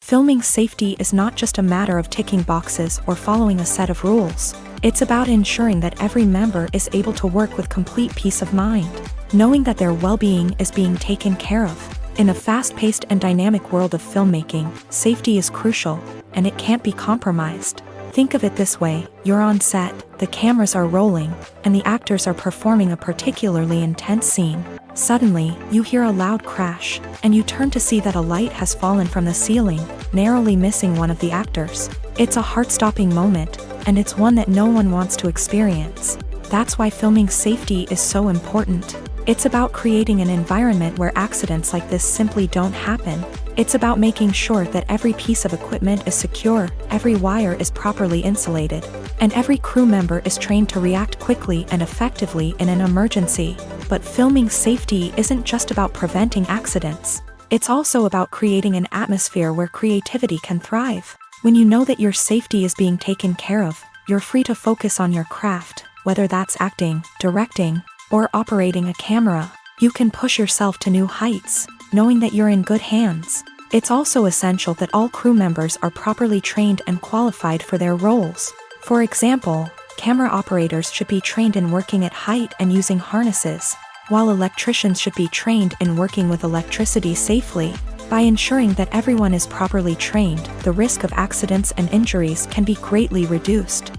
Filming safety is not just a matter of ticking boxes or following a set of rules. It's about ensuring that every member is able to work with complete peace of mind, knowing that their well-being is being taken care of. In a fast-paced and dynamic world of filmmaking, safety is crucial, and it can't be compromised. Think of it this way: you're on set, the cameras are rolling, and the actors are performing a particularly intense scene. Suddenly, you hear a loud crash, and you turn to see that a light has fallen from the ceiling, narrowly missing one of the actors. It's a heart-stopping moment, and it's one that no one wants to experience. That's why filming safety is so important. It's about creating an environment where accidents like this simply don't happen. It's about making sure that every piece of equipment is secure, every wire is properly insulated, and every crew member is trained to react quickly and effectively in an emergency. But filming safety isn't just about preventing accidents. It's also about creating an atmosphere where creativity can thrive. When you know that your safety is being taken care of, you're free to focus on your craft, whether that's acting, directing, or operating a camera. You can push yourself to new heights, knowing that you're in good hands. It's also essential that all crew members are properly trained and qualified for their roles. For example, camera operators should be trained in working at height and using harnesses, while electricians should be trained in working with electricity safely. By ensuring that everyone is properly trained, the risk of accidents and injuries can be greatly reduced.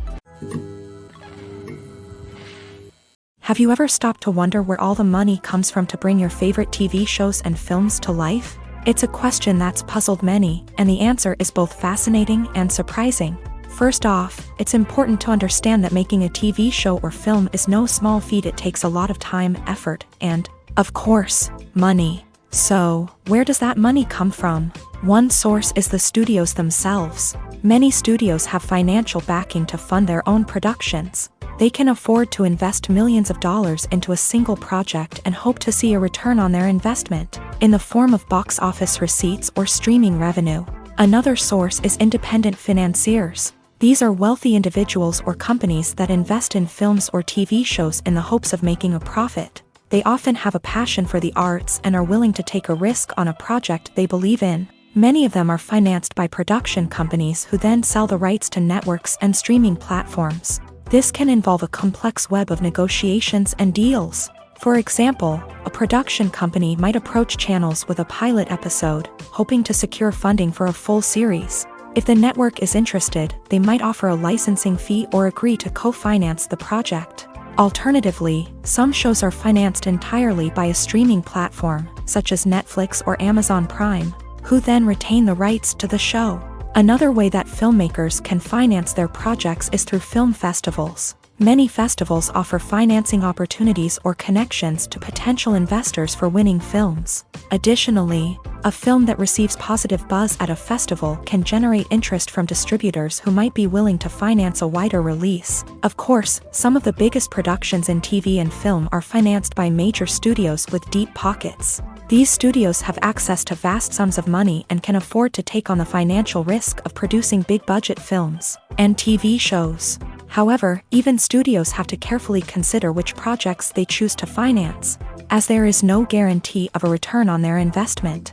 Have you ever stopped to wonder where all the money comes from to bring your favorite TV shows and films to life? It's a question that's puzzled many, and the answer is both fascinating and surprising. First off, it's important to understand that making a TV show or film is no small feat. It takes a lot of time, effort, and, of course, money. So, where does that money come from? One source is the studios themselves. Many studios have financial backing to fund their own productions. They can afford to invest millions of dollars into a single project and hope to see a return on their investment, in the form of box office receipts or streaming revenue. Another source is independent financiers. These are wealthy individuals or companies that invest in films or TV shows in the hopes of making a profit. They often have a passion for the arts and are willing to take a risk on a project they believe in. Many of them are financed by production companies who then sell the rights to networks and streaming platforms. This can involve a complex web of negotiations and deals. For example, a production company might approach channels with a pilot episode, hoping to secure funding for a full series. If the network is interested, they might offer a licensing fee or agree to co-finance the project. Alternatively, some shows are financed entirely by a streaming platform, such as Netflix or Amazon Prime, who then retain the rights to the show. Another way that filmmakers can finance their projects is through film festivals. Many festivals offer financing opportunities or connections to potential investors for winning films. Additionally, a film that receives positive buzz at a festival can generate interest from distributors who might be willing to finance a wider release. Of course, some of the biggest productions in TV and film are financed by major studios with deep pockets. These studios have access to vast sums of money and can afford to take on the financial risk of producing big-budget films and TV shows. However, even studios have to carefully consider which projects they choose to finance, as there is no guarantee of a return on their investment.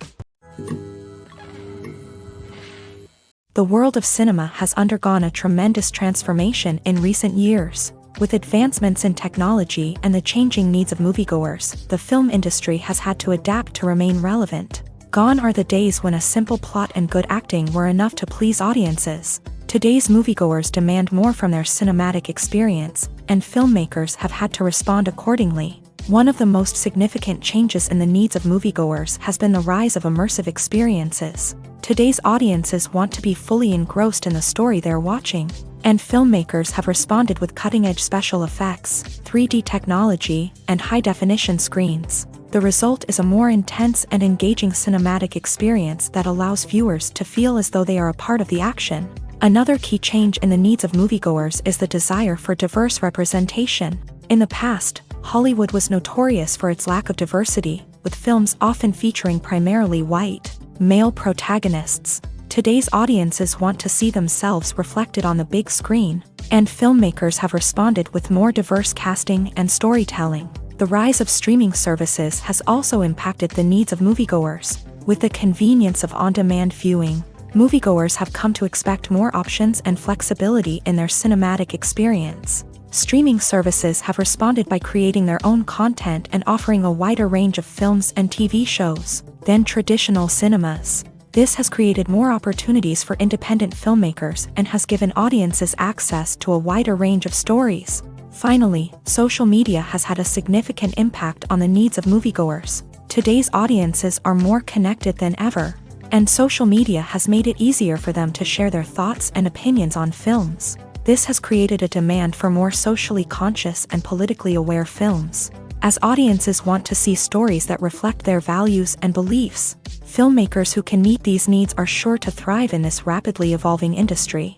The world of cinema has undergone a tremendous transformation in recent years. With advancements in technology and the changing needs of moviegoers, the film industry has had to adapt to remain relevant. Gone are the days when a simple plot and good acting were enough to please audiences. Today's moviegoers demand more from their cinematic experience, and filmmakers have had to respond accordingly. One of the most significant changes in the needs of moviegoers has been the rise of immersive experiences. Today's audiences want to be fully engrossed in the story they're watching, and filmmakers have responded with cutting-edge special effects, 3D technology, and high-definition screens. The result is a more intense and engaging cinematic experience that allows viewers to feel as though they are a part of the action. Another key change in the needs of moviegoers is the desire for diverse representation. In the past, Hollywood was notorious for its lack of diversity, with films often featuring primarily white, male protagonists. Today's audiences want to see themselves reflected on the big screen, and filmmakers have responded with more diverse casting and storytelling. The rise of streaming services has also impacted the needs of moviegoers. With the convenience of on-demand viewing, moviegoers have come to expect more options and flexibility in their cinematic experience. Streaming services have responded by creating their own content and offering a wider range of films and TV shows than traditional cinemas. This has created more opportunities for independent filmmakers and has given audiences access to a wider range of stories. Finally, social media has had a significant impact on the needs of moviegoers. Today's audiences are more connected than ever, and social media has made it easier for them to share their thoughts and opinions on films. This has created a demand for more socially conscious and politically aware films. As audiences want to see stories that reflect their values and beliefs, filmmakers who can meet these needs are sure to thrive in this rapidly evolving industry.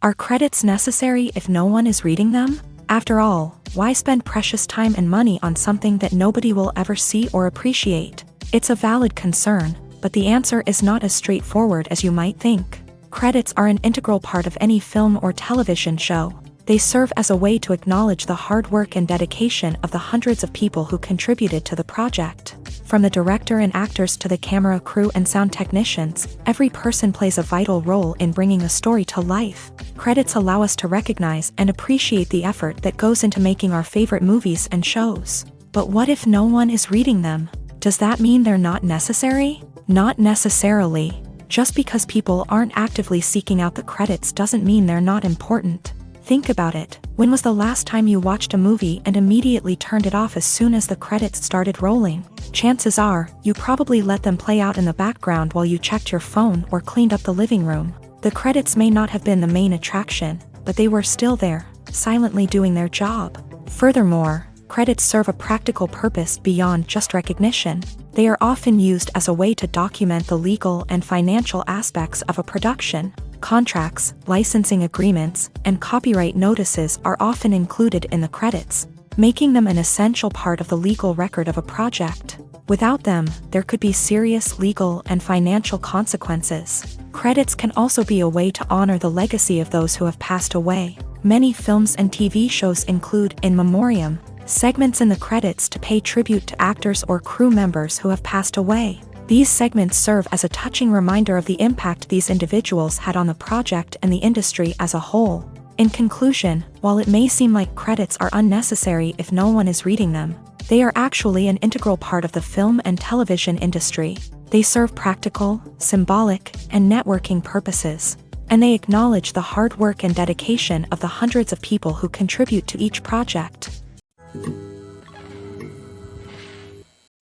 Are credits necessary if no one is reading them? After all, why spend precious time and money on something that nobody will ever see or appreciate? It's a valid concern, but the answer is not as straightforward as you might think. Credits are an integral part of any film or television show. They serve as a way to acknowledge the hard work and dedication of the hundreds of people who contributed to the project. From the director and actors to the camera crew and sound technicians, every person plays a vital role in bringing a story to life. Credits allow us to recognize and appreciate the effort that goes into making our favorite movies and shows. But what if no one is reading them? Does that mean they're not necessary? Not necessarily. Just because people aren't actively seeking out the credits doesn't mean they're not important. Think about it. When was the last time you watched a movie and immediately turned it off as soon as the credits started rolling? Chances are, you probably let them play out in the background while you checked your phone or cleaned up the living room. The credits may not have been the main attraction, but they were still there, silently doing their job. Furthermore, credits serve a practical purpose beyond just recognition. They are often used as a way to document the legal and financial aspects of a production. Contracts, licensing agreements, and copyright notices are often included in the credits, making them an essential part of the legal record of a project. Without them, there could be serious legal and financial consequences. Credits can also be a way to honor the legacy of those who have passed away. Many films and TV shows include in memoriam segments in the credits to pay tribute to actors or crew members who have passed away. These segments serve as a touching reminder of the impact these individuals had on the project and the industry as a whole. In conclusion, while it may seem like credits are unnecessary if no one is reading them, they are actually an integral part of the film and television industry. They serve practical, symbolic, and networking purposes, and they acknowledge the hard work and dedication of the hundreds of people who contribute to each project.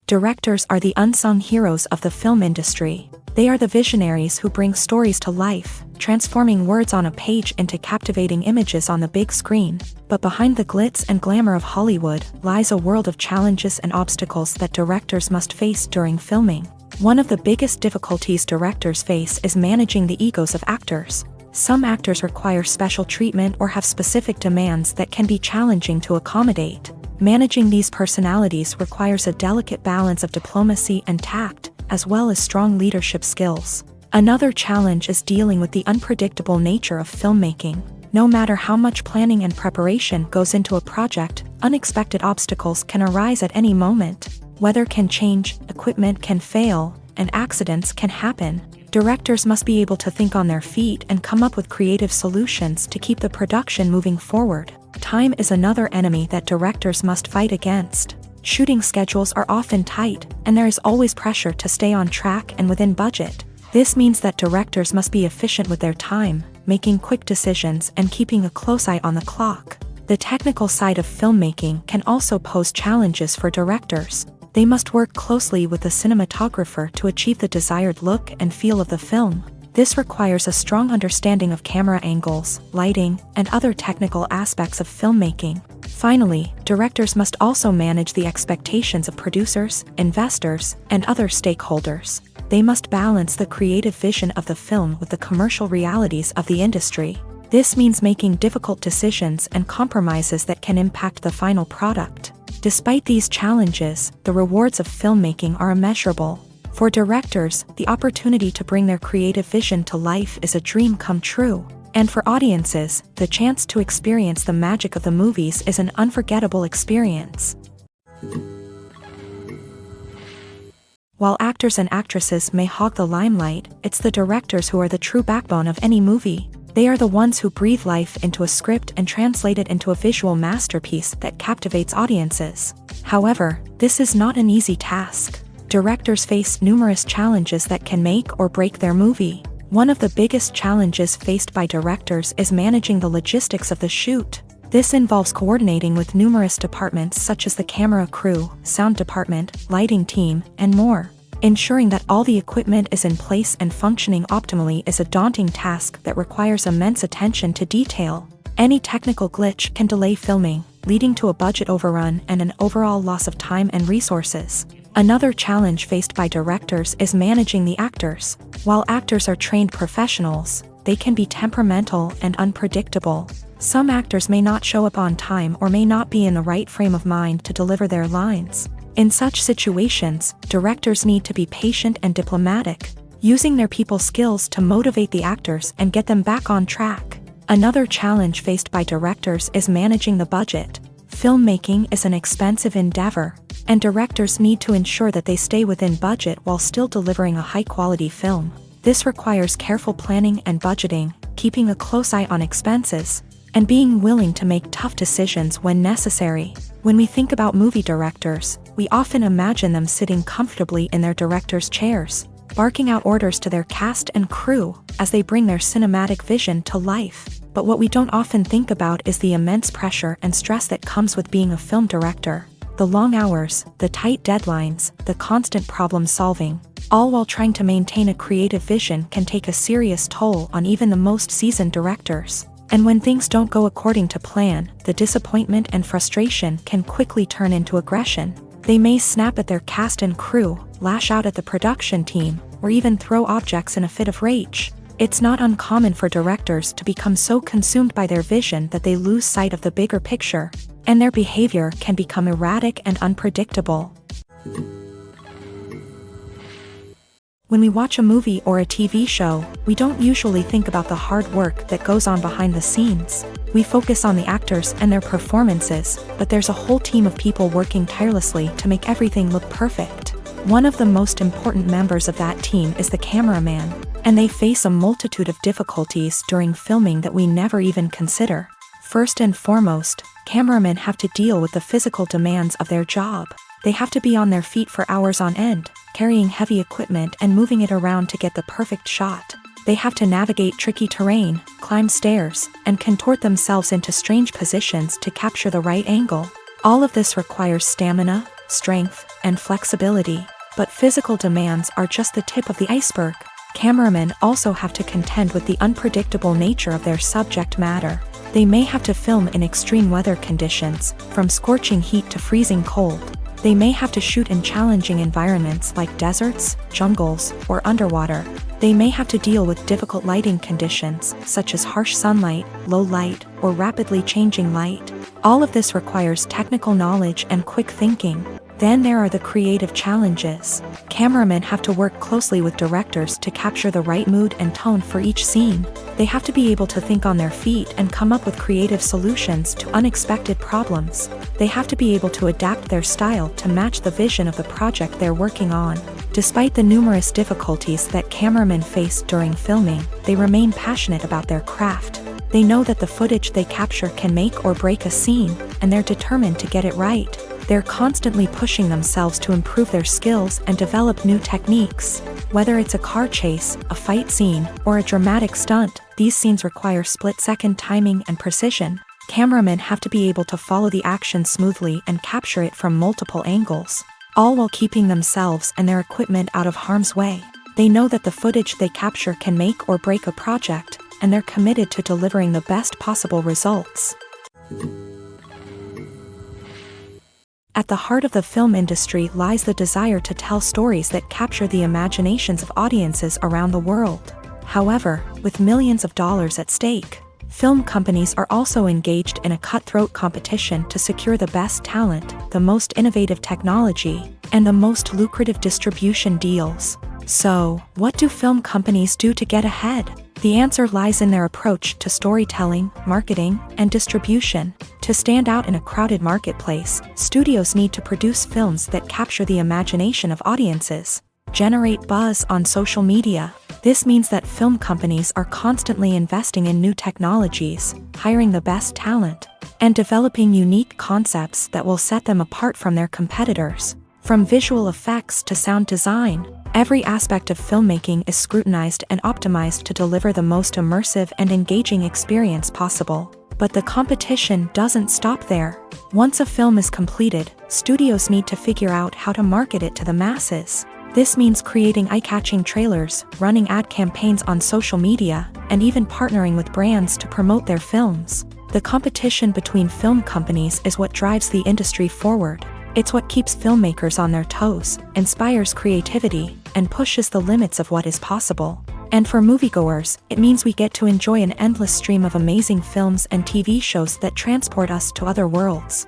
Directors are the unsung heroes of the film industry. They are the visionaries who bring stories to life, transforming words on a page into captivating images on the big screen. But behind the glitz and glamour of Hollywood lies a world of challenges and obstacles that directors must face during filming. One of the biggest difficulties directors face is managing the egos of actors. Some actors require special treatment or have specific demands that can be challenging to accommodate. Managing these personalities requires a delicate balance of diplomacy and tact, as well as strong leadership skills. Another challenge is dealing with the unpredictable nature of filmmaking. No matter how much planning and preparation goes into a project, unexpected obstacles can arise at any moment. Weather can change, equipment can fail, and accidents can happen. Directors must be able to think on their feet and come up with creative solutions to keep the production moving forward. Time is another enemy that directors must fight against. Shooting schedules are often tight, and there is always pressure to stay on track and within budget. This means that directors must be efficient with their time, making quick decisions and keeping a close eye on the clock. The technical side of filmmaking can also pose challenges for directors. They must work closely with the cinematographer to achieve the desired look and feel of the film. This requires a strong understanding of camera angles, lighting, and other technical aspects of filmmaking. Finally, directors must also manage the expectations of producers, investors, and other stakeholders. They must balance the creative vision of the film with the commercial realities of the industry. This means making difficult decisions and compromises that can impact the final product. Despite these challenges, the rewards of filmmaking are immeasurable. For directors, the opportunity to bring their creative vision to life is a dream come true. And for audiences, the chance to experience the magic of the movies is an unforgettable experience. While actors and actresses may hog the limelight, it's the directors who are the true backbone of any movie. They are the ones who breathe life into a script and translate it into a visual masterpiece that captivates audiences. However, this is not an easy task. Directors face numerous challenges that can make or break their movie. One of the biggest challenges faced by directors is managing the logistics of the shoot. This involves coordinating with numerous departments such as the camera crew, sound department, lighting team, and more. Ensuring that all the equipment is in place and functioning optimally is a daunting task that requires immense attention to detail. Any technical glitch can delay filming, leading to a budget overrun and an overall loss of time and resources. Another challenge faced by directors is managing the actors. While actors are trained professionals, they can be temperamental and unpredictable. Some actors may not show up on time or may not be in the right frame of mind to deliver their lines. In such situations, directors need to be patient and diplomatic, using their people skills to motivate the actors and get them back on track. Another challenge faced by directors is managing the budget. Filmmaking is an expensive endeavor, and directors need to ensure that they stay within budget while still delivering a high-quality film. This requires careful planning and budgeting, keeping a close eye on expenses, and being willing to make tough decisions when necessary. When we think about movie directors, we often imagine them sitting comfortably in their director's chairs, barking out orders to their cast and crew as they bring their cinematic vision to life. But what we don't often think about is the immense pressure and stress that comes with being a film director. The long hours, the tight deadlines, the constant problem solving, all while trying to maintain a creative vision can take a serious toll on even the most seasoned directors. And when things don't go according to plan, the disappointment and frustration can quickly turn into aggression. They may snap at their cast and crew, lash out at the production team, or even throw objects in a fit of rage. It's not uncommon for directors to become so consumed by their vision that they lose sight of the bigger picture, and their behavior can become erratic and unpredictable. When we watch a movie or a TV show, we don't usually think about the hard work that goes on behind the scenes. We focus on the actors and their performances, but there's a whole team of people working tirelessly to make everything look perfect. One of the most important members of that team is the cameraman, and they face a multitude of difficulties during filming that we never even consider. First and foremost, cameramen have to deal with the physical demands of their job. They have to be on their feet for hours on end, carrying heavy equipment and moving it around to get the perfect shot. They have to navigate tricky terrain, climb stairs, and contort themselves into strange positions to capture the right angle. All of this requires stamina, strength, and flexibility. But physical demands are just the tip of the iceberg. Cameramen also have to contend with the unpredictable nature of their subject matter. They may have to film in extreme weather conditions, from scorching heat to freezing cold. They may have to shoot in challenging environments like deserts, jungles, or underwater. They may have to deal with difficult lighting conditions, such as harsh sunlight, low light, or rapidly changing light. All of this requires technical knowledge and quick thinking. Then there are the creative challenges. Cameramen have to work closely with directors to capture the right mood and tone for each scene. They have to be able to think on their feet and come up with creative solutions to unexpected problems. They have to be able to adapt their style to match the vision of the project they're working on. Despite the numerous difficulties that cameramen face during filming, they remain passionate about their craft. They know that the footage they capture can make or break a scene, and they're determined to get it right. They're constantly pushing themselves to improve their skills and develop new techniques. Whether it's a car chase, a fight scene, or a dramatic stunt, these scenes require split-second timing and precision. Cameramen have to be able to follow the action smoothly and capture it from multiple angles, all while keeping themselves and their equipment out of harm's way. They know that the footage they capture can make or break a project, and they're committed to delivering the best possible results. At the heart of the film industry lies the desire to tell stories that capture the imaginations of audiences around the world. However, with millions of dollars at stake, film companies are also engaged in a cutthroat competition to secure the best talent, the most innovative technology, and the most lucrative distribution deals. So, what do film companies do to get ahead? The answer lies in their approach to storytelling, marketing, and distribution. To stand out in a crowded marketplace, studios need to produce films that capture the imagination of audiences, generate buzz on social media. This means that film companies are constantly investing in new technologies, hiring the best talent, and developing unique concepts that will set them apart from their competitors. From visual effects to sound design, every aspect of filmmaking is scrutinized and optimized to deliver the most immersive and engaging experience possible. But the competition doesn't stop there. Once a film is completed, studios need to figure out how to market it to the masses. This means creating eye-catching trailers, running ad campaigns on social media, and even partnering with brands to promote their films. The competition between film companies is what drives the industry forward. It's what keeps filmmakers on their toes, inspires creativity, and pushes the limits of what is possible. And for moviegoers, it means we get to enjoy an endless stream of amazing films and TV shows that transport us to other worlds.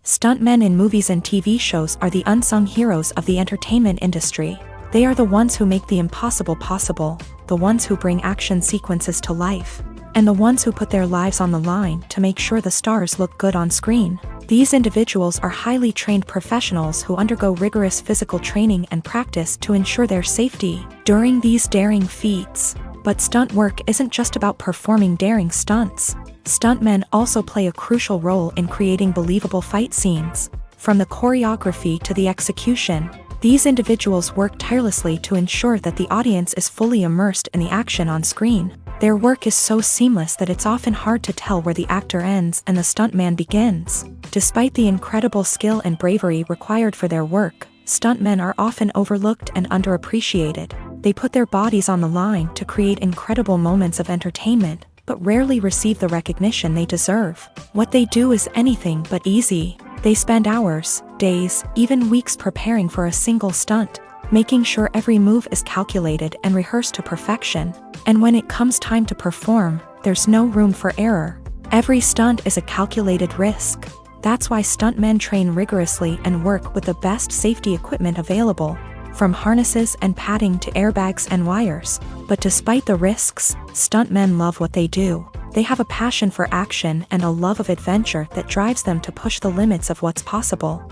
Stuntmen in movies and TV shows are the unsung heroes of the entertainment industry. They are the ones who make the impossible possible, the ones who bring action sequences to life, and the ones who put their lives on the line to make sure the stars look good on screen. These individuals are highly trained professionals who undergo rigorous physical training and practice to ensure their safety during these daring feats. But stunt work isn't just about performing daring stunts. Stuntmen also play a crucial role in creating believable fight scenes. From the choreography to the execution, these individuals work tirelessly to ensure that the audience is fully immersed in the action on screen. Their work is so seamless that it's often hard to tell where the actor ends and the stuntman begins. Despite the incredible skill and bravery required for their work, stuntmen are often overlooked and underappreciated. They put their bodies on the line to create incredible moments of entertainment, but rarely receive the recognition they deserve. What they do is anything but easy. They spend hours, days, even weeks preparing for a single stunt, making sure every move is calculated and rehearsed to perfection. And when it comes time to perform, there's no room for error. Every stunt is a calculated risk. That's why stuntmen train rigorously and work with the best safety equipment available, from harnesses and padding to airbags and wires. But despite the risks, stuntmen love what they do. They have a passion for action and a love of adventure that drives them to push the limits of what's possible.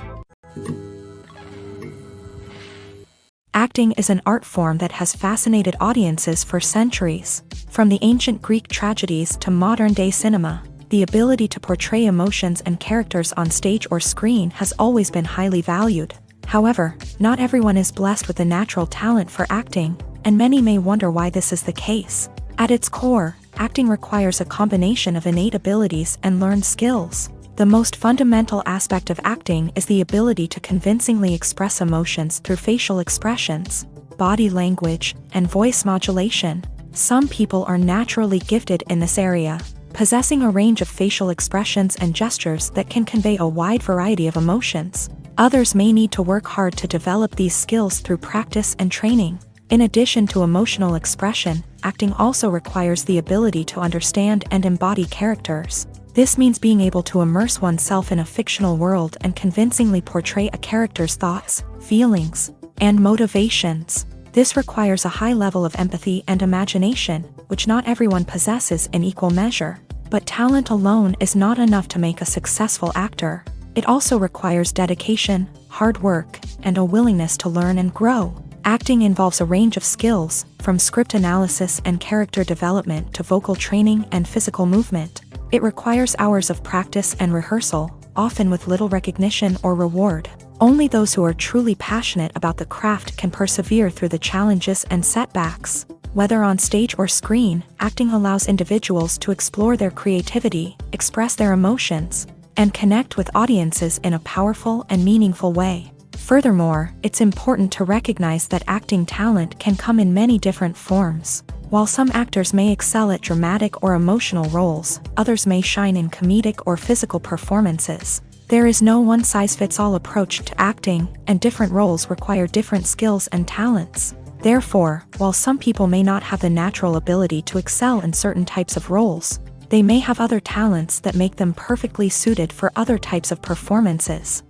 Acting is an art form that has fascinated audiences for centuries. From the ancient Greek tragedies to modern-day cinema, the ability to portray emotions and characters on stage or screen has always been highly valued. However, not everyone is blessed with a natural talent for acting, and many may wonder why this is the case. At its core, acting requires a combination of innate abilities and learned skills. The most fundamental aspect of acting is the ability to convincingly express emotions through facial expressions, body language, and voice modulation. Some people are naturally gifted in this area, possessing a range of facial expressions and gestures that can convey a wide variety of emotions. Others may need to work hard to develop these skills through practice and training. In addition to emotional expression, acting also requires the ability to understand and embody characters. This means being able to immerse oneself in a fictional world and convincingly portray a character's thoughts, feelings, and motivations. This requires a high level of empathy and imagination, which not everyone possesses in equal measure. But talent alone is not enough to make a successful actor. It also requires dedication, hard work, and a willingness to learn and grow. Acting involves a range of skills, from script analysis and character development to vocal training and physical movement. It requires hours of practice and rehearsal, often with little recognition or reward. Only those who are truly passionate about the craft can persevere through the challenges and setbacks. Whether on stage or screen, acting allows individuals to explore their creativity, express their emotions, and connect with audiences in a powerful and meaningful way. Furthermore, it's important to recognize that acting talent can come in many different forms. While some actors may excel at dramatic or emotional roles, others may shine in comedic or physical performances. There is no one-size-fits-all approach to acting, and different roles require different skills and talents. Therefore, while some people may not have the natural ability to excel in certain types of roles, they may have other talents that make them perfectly suited for other types of performances.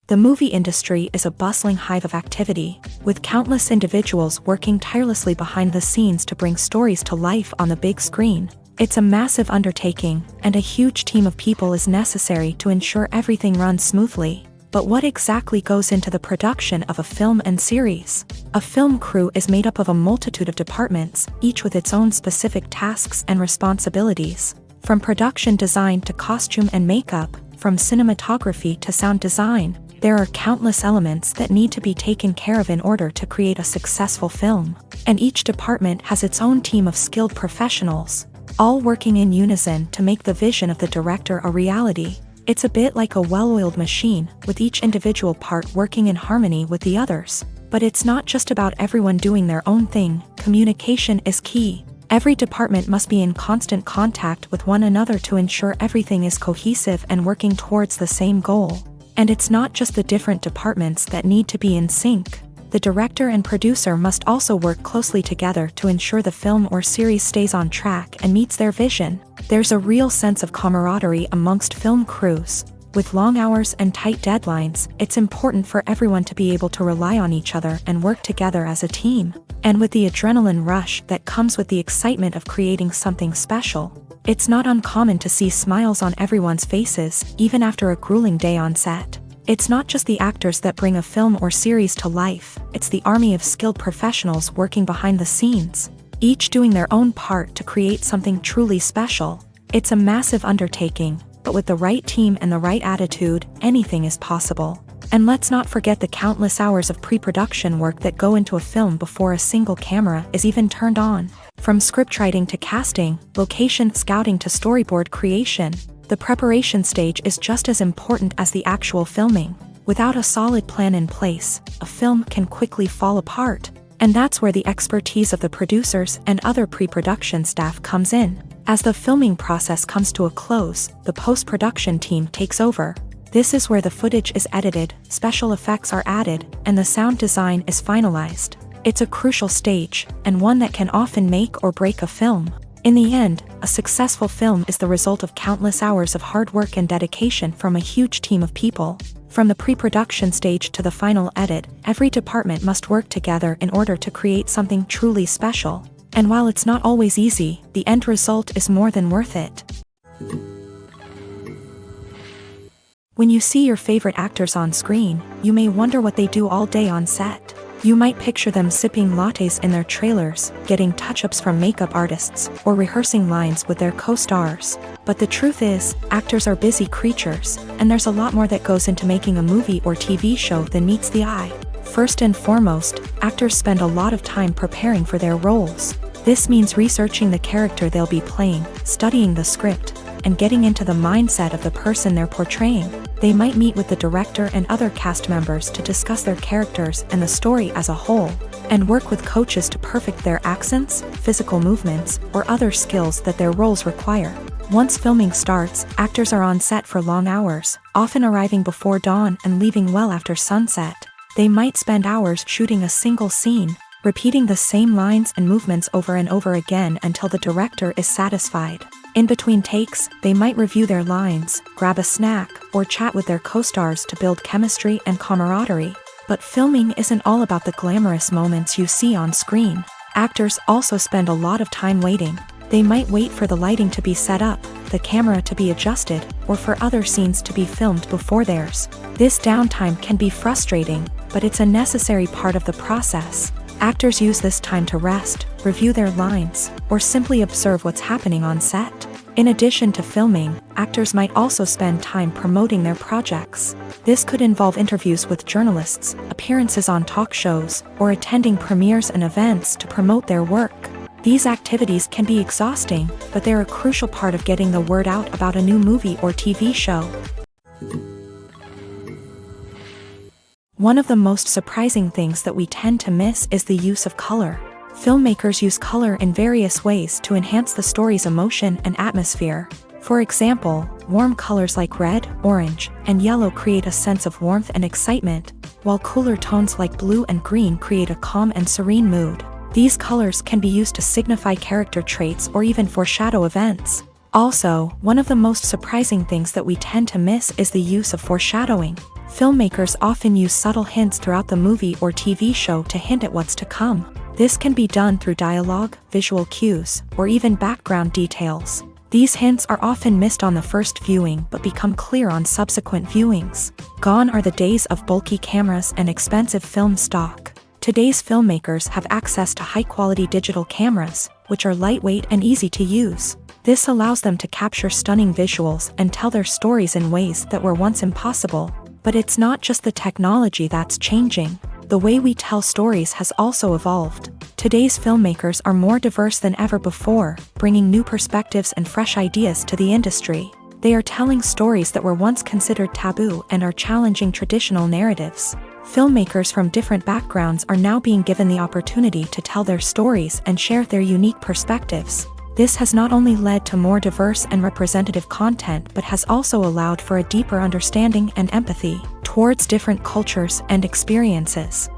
The movie industry is a bustling hive of activity, with countless individuals working tirelessly behind the scenes to bring stories to life on the big screen. It's a massive undertaking, and a huge team of people is necessary to ensure everything runs smoothly. But what exactly goes into the production of a film and series? A film crew is made up of a multitude of departments, each with its own specific tasks and responsibilities. From production design to costume and makeup, from cinematography to sound design, there are countless elements that need to be taken care of in order to create a successful film. And each department has its own team of skilled professionals, all working in unison to make the vision of the director a reality. It's a bit like a well-oiled machine, with each individual part working in harmony with the others. But it's not just about everyone doing their own thing. Communication is key. Every department must be in constant contact with one another to ensure everything is cohesive and working towards the same goal. And it's not just the different departments that need to be in sync. The director and producer must also work closely together to ensure the film or series stays on track and meets their vision. There's a real sense of camaraderie amongst film crews. With long hours and tight deadlines, it's important for everyone to be able to rely on each other and work together as a team. And with the adrenaline rush that comes with the excitement of creating something special, it's not uncommon to see smiles on everyone's faces, even after a grueling day on set. It's not just the actors that bring a film or series to life, it's the army of skilled professionals working behind the scenes, each doing their own part to create something truly special. It's a massive undertaking, but with the right team and the right attitude, anything is possible. And let's not forget the countless hours of pre-production work that go into a film before a single camera is even turned on. From scriptwriting to casting, location scouting to storyboard creation, the preparation stage is just as important as the actual filming. Without a solid plan in place, a film can quickly fall apart. And that's where the expertise of the producers and other pre-production staff comes in. As the filming process comes to a close, the post-production team takes over. This is where the footage is edited, special effects are added, and the sound design is finalized. It's a crucial stage, and one that can often make or break a film. In the end, a successful film is the result of countless hours of hard work and dedication from a huge team of people. From the pre-production stage to the final edit, every department must work together in order to create something truly special. And while it's not always easy, the end result is more than worth it. When you see your favorite actors on screen, you may wonder what they do all day on set. You might picture them sipping lattes in their trailers, getting touch-ups from makeup artists, or rehearsing lines with their co-stars. But the truth is, actors are busy creatures, and there's a lot more that goes into making a movie or TV show than meets the eye. First and foremost, actors spend a lot of time preparing for their roles. This means researching the character they'll be playing, studying the script, and getting into the mindset of the person they're portraying. They might meet with the director and other cast members to discuss their characters and the story as a whole, and work with coaches to perfect their accents, physical movements, or other skills that their roles require. Once filming starts, actors are on set for long hours, often arriving before dawn and leaving well after sunset. They might spend hours shooting a single scene, repeating the same lines and movements over and over again until the director is satisfied. In between takes, they might review their lines, grab a snack, or chat with their co-stars to build chemistry and camaraderie. But filming isn't all about the glamorous moments you see on screen. Actors also spend a lot of time waiting. They might wait for the lighting to be set up, the camera to be adjusted, or for other scenes to be filmed before theirs. This downtime can be frustrating, but it's a necessary part of the process. Actors use this time to rest, review their lines, or simply observe what's happening on set. In addition to filming, actors might also spend time promoting their projects. This could involve interviews with journalists, appearances on talk shows, or attending premieres and events to promote their work. These activities can be exhausting, but they're a crucial part of getting the word out about a new movie or TV show. One of the most surprising things that we tend to miss is the use of color. Filmmakers use color in various ways to enhance the story's emotion and atmosphere. For example, warm colors like red, orange, and yellow create a sense of warmth and excitement, while cooler tones like blue and green create a calm and serene mood. These colors can be used to signify character traits or even foreshadow events. Also, one of the most surprising things that we tend to miss is the use of foreshadowing. Filmmakers often use subtle hints throughout the movie or TV show to hint at what's to come. This can be done through dialogue, visual cues, or even background details. These hints are often missed on the first viewing but become clear on subsequent viewings. Gone are the days of bulky cameras and expensive film stock. Today's filmmakers have access to high-quality digital cameras, which are lightweight and easy to use. This allows them to capture stunning visuals and tell their stories in ways that were once impossible. But it's not just the technology that's changing. The way we tell stories has also evolved. Today's filmmakers are more diverse than ever before, bringing new perspectives and fresh ideas to the industry. They are telling stories that were once considered taboo and are challenging traditional narratives. Filmmakers from different backgrounds are now being given the opportunity to tell their stories and share their unique perspectives. This has not only led to more diverse and representative content but has also allowed for a deeper understanding and empathy towards different cultures and experiences.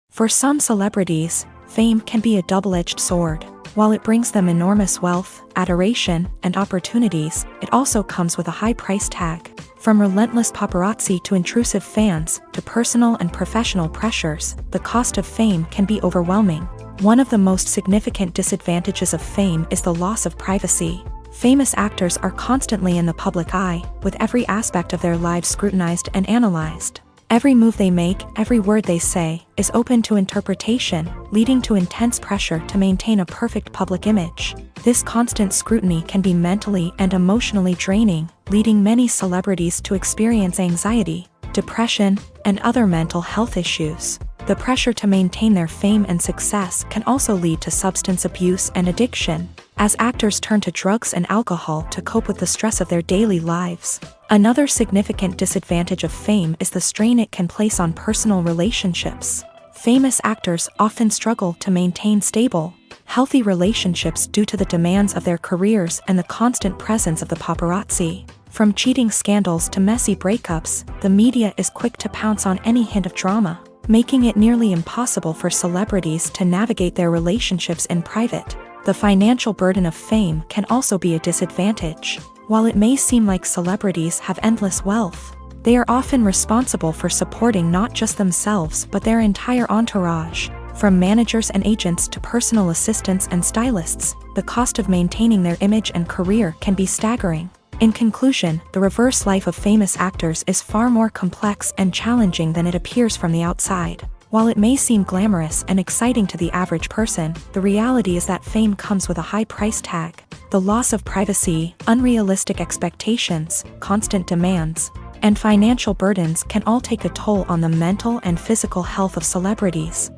For some celebrities, fame can be a double-edged sword. While it brings them enormous wealth, adoration, and opportunities, it also comes with a high price tag. From relentless paparazzi to intrusive fans, to personal and professional pressures, the cost of fame can be overwhelming. One of the most significant disadvantages of fame is the loss of privacy. Famous actors are constantly in the public eye, with every aspect of their lives scrutinized and analyzed. Every move they make, every word they say, is open to interpretation, leading to intense pressure to maintain a perfect public image. This constant scrutiny can be mentally and emotionally draining, leading many celebrities to experience anxiety, depression, and other mental health issues. The pressure to maintain their fame and success can also lead to substance abuse and addiction. as actors turn to drugs and alcohol to cope with the stress of their daily lives. Another significant disadvantage of fame is the strain it can place on personal relationships. Famous actors often struggle to maintain stable, healthy relationships due to the demands of their careers and the constant presence of the paparazzi. From cheating scandals to messy breakups, the media is quick to pounce on any hint of drama, making it nearly impossible for celebrities to navigate their relationships in private. The financial burden of fame can also be a disadvantage. While it may seem like celebrities have endless wealth, they are often responsible for supporting not just themselves but their entire entourage. From managers and agents to personal assistants and stylists, the cost of maintaining their image and career can be staggering. In conclusion, the reverse life of famous actors is far more complex and challenging than it appears from the outside. While it may seem glamorous and exciting to the average person, the reality is that fame comes with a high price tag. The loss of privacy, unrealistic expectations, constant demands, and financial burdens can all take a toll on the mental and physical health of celebrities.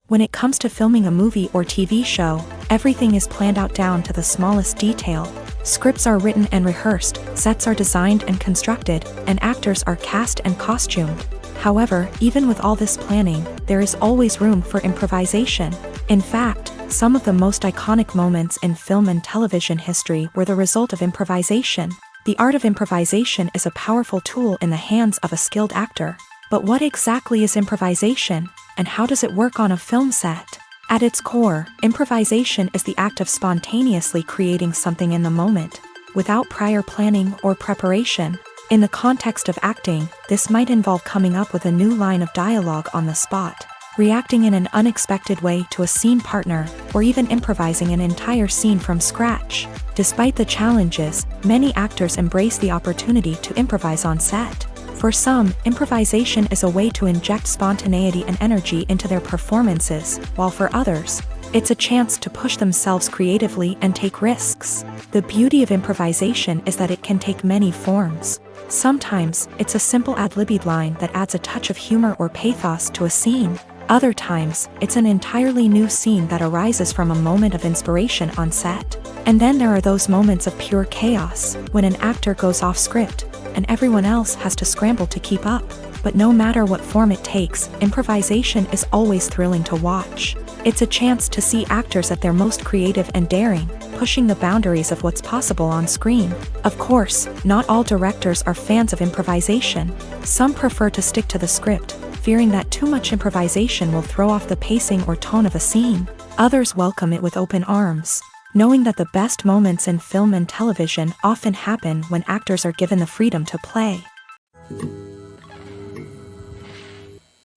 When it comes to filming a movie or TV show, everything is planned out down to the smallest detail. Scripts are written and rehearsed, sets are designed and constructed, and actors are cast and costumed. However, even with all this planning, there is always room for improvisation. In fact, some of the most iconic moments in film and television history were the result of improvisation. The art of improvisation is a powerful tool in the hands of a skilled actor. But what exactly is improvisation, and how does it work on a film set? At its core, improvisation is the act of spontaneously creating something in the moment, without prior planning or preparation. In the context of acting, this might involve coming up with a new line of dialogue on the spot, reacting in an unexpected way to a scene partner, or even improvising an entire scene from scratch. Despite the challenges, many actors embrace the opportunity to improvise on set. For some, improvisation is a way to inject spontaneity and energy into their performances, while for others, it's a chance to push themselves creatively and take risks. The beauty of improvisation is that it can take many forms. Sometimes, it's a simple ad-libbed line that adds a touch of humor or pathos to a scene. Other times, it's an entirely new scene that arises from a moment of inspiration on set. And then there are those moments of pure chaos, when an actor goes off script, and everyone else has to scramble to keep up. But no matter what form it takes, improvisation is always thrilling to watch. It's a chance to see actors at their most creative and daring, pushing the boundaries of what's possible on screen. Of course, not all directors are fans of improvisation. Some prefer to stick to the script, fearing that too much improvisation will throw off the pacing or tone of a scene. Others welcome it with open arms, knowing that the best moments in film and television often happen when actors are given the freedom to play.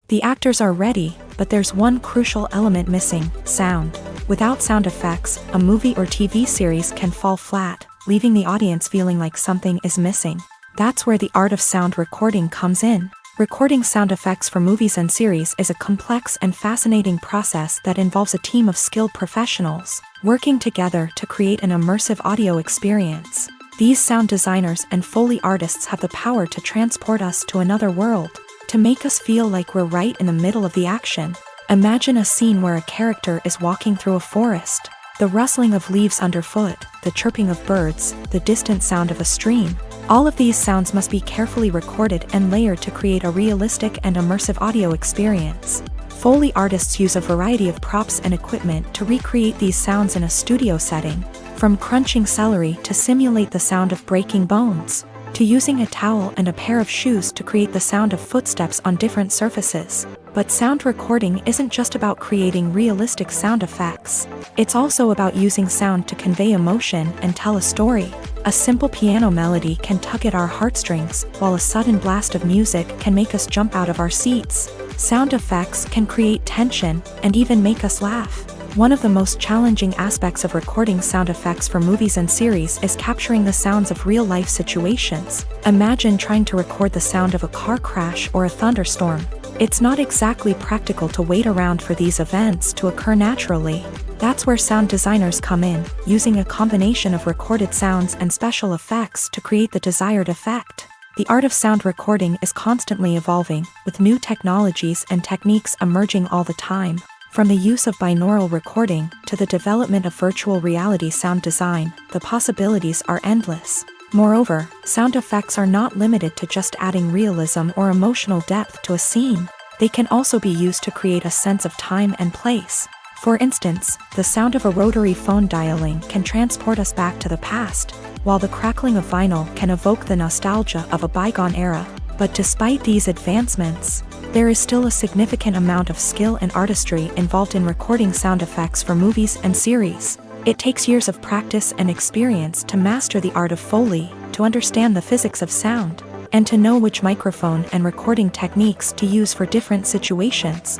The actors are ready, but there's one crucial element missing: sound. Without sound effects, a movie or TV series can fall flat, leaving the audience feeling like something is missing. That's where the art of sound recording comes in. Recording sound effects for movies and series is a complex and fascinating process that involves a team of skilled professionals working together to create an immersive audio experience. These sound designers and Foley artists have the power to transport us to another world, to make us feel like we're right in the middle of the action. Imagine a scene where a character is walking through a forest. The rustling of leaves underfoot, the chirping of birds, the distant sound of a stream. All of these sounds must be carefully recorded and layered to create a realistic and immersive audio experience. Foley artists use a variety of props and equipment to recreate these sounds in a studio setting, from crunching celery to simulate the sound of breaking bones, to using a towel and a pair of shoes to create the sound of footsteps on different surfaces. But sound recording isn't just about creating realistic sound effects. It's also about using sound to convey emotion and tell a story. A simple piano melody can tug at our heartstrings, while a sudden blast of music can make us jump out of our seats. Sound effects can create tension and even make us laugh. One of the most challenging aspects of recording sound effects for movies and series is capturing the sounds of real-life situations. Imagine trying to record the sound of a car crash or a thunderstorm. It's not exactly practical to wait around for these events to occur naturally. That's where sound designers come in, using a combination of recorded sounds and special effects to create the desired effect. The art of sound recording is constantly evolving, with new technologies and techniques emerging all the time. From the use of binaural recording to the development of virtual reality sound design, the possibilities are endless. Moreover, sound effects are not limited to just adding realism or emotional depth to a scene. They can also be used to create a sense of time and place. For instance, the sound of a rotary phone dialing can transport us back to the past, while the crackling of vinyl can evoke the nostalgia of a bygone era. But despite these advancements, there is still a significant amount of skill and artistry involved in recording sound effects for movies and series. It takes years of practice and experience to master the art of Foley, to understand the physics of sound, and to know which microphone and recording techniques to use for different situations.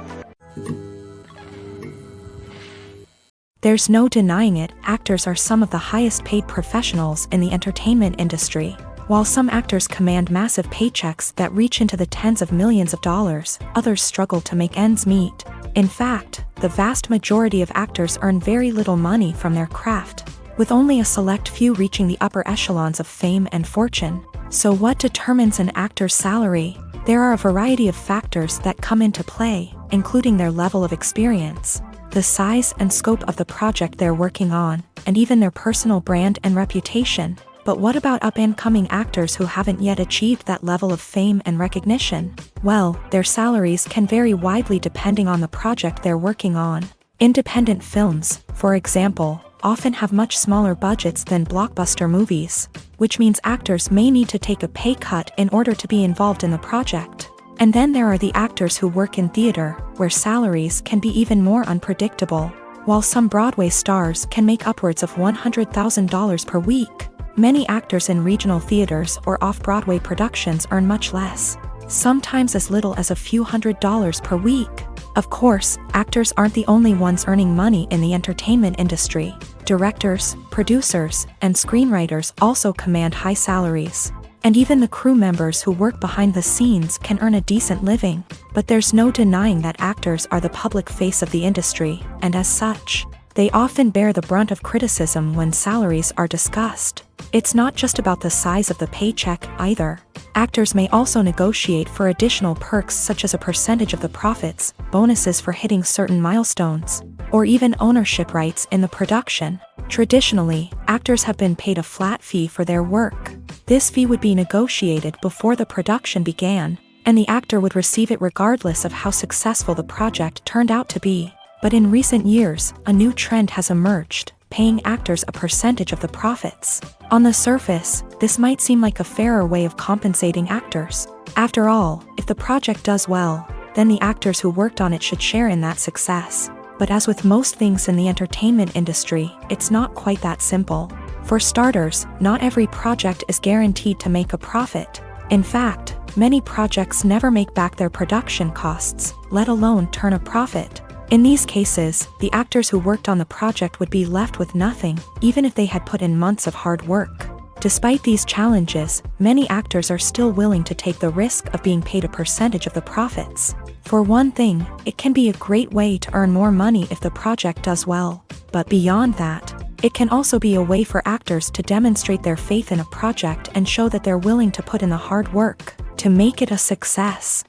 There's no denying it, actors are some of the highest paid professionals in the entertainment industry. While some actors command massive paychecks that reach into the tens of millions of dollars, others struggle to make ends meet. In fact, the vast majority of actors earn very little money from their craft, with only a select few reaching the upper echelons of fame and fortune. So what determines an actor's salary? There are a variety of factors that come into play, including their level of experience, the size and scope of the project they're working on, and even their personal brand and reputation. But what about up-and-coming actors who haven't yet achieved that level of fame and recognition? Well, their salaries can vary widely depending on the project they're working on. Independent films, for example, often have much smaller budgets than blockbuster movies, which means actors may need to take a pay cut in order to be involved in the project. And then there are the actors who work in theater, where salaries can be even more unpredictable. While some Broadway stars can make upwards of $100,000 per week, many actors in regional theaters or off-Broadway productions earn much less, sometimes as little as a few $100s per week. Of course, actors aren't the only ones earning money in the entertainment industry. Directors, producers, and screenwriters also command high salaries. And even the crew members who work behind the scenes can earn a decent living. But there's no denying that actors are the public face of the industry, and as such, they often bear the brunt of criticism when salaries are discussed. It's not just about the size of the paycheck, either. Actors may also negotiate for additional perks such as a percentage of the profits, bonuses for hitting certain milestones, or even ownership rights in the production. Traditionally, actors have been paid a flat fee for their work. This fee would be negotiated before the production began, and the actor would receive it regardless of how successful the project turned out to be. But in recent years, a new trend has emerged, paying actors a percentage of the profits. On the surface, this might seem like a fairer way of compensating actors. After all, if the project does well, then the actors who worked on it should share in that success. But as with most things in the entertainment industry, it's not quite that simple. For starters, not every project is guaranteed to make a profit. In fact, many projects never make back their production costs, let alone turn a profit. In these cases, the actors who worked on the project would be left with nothing, even if they had put in months of hard work. Despite these challenges, many actors are still willing to take the risk of being paid a percentage of the profits. For one thing, it can be a great way to earn more money if the project does well. But beyond that, it can also be a way for actors to demonstrate their faith in a project and show that they're willing to put in the hard work to make it a success.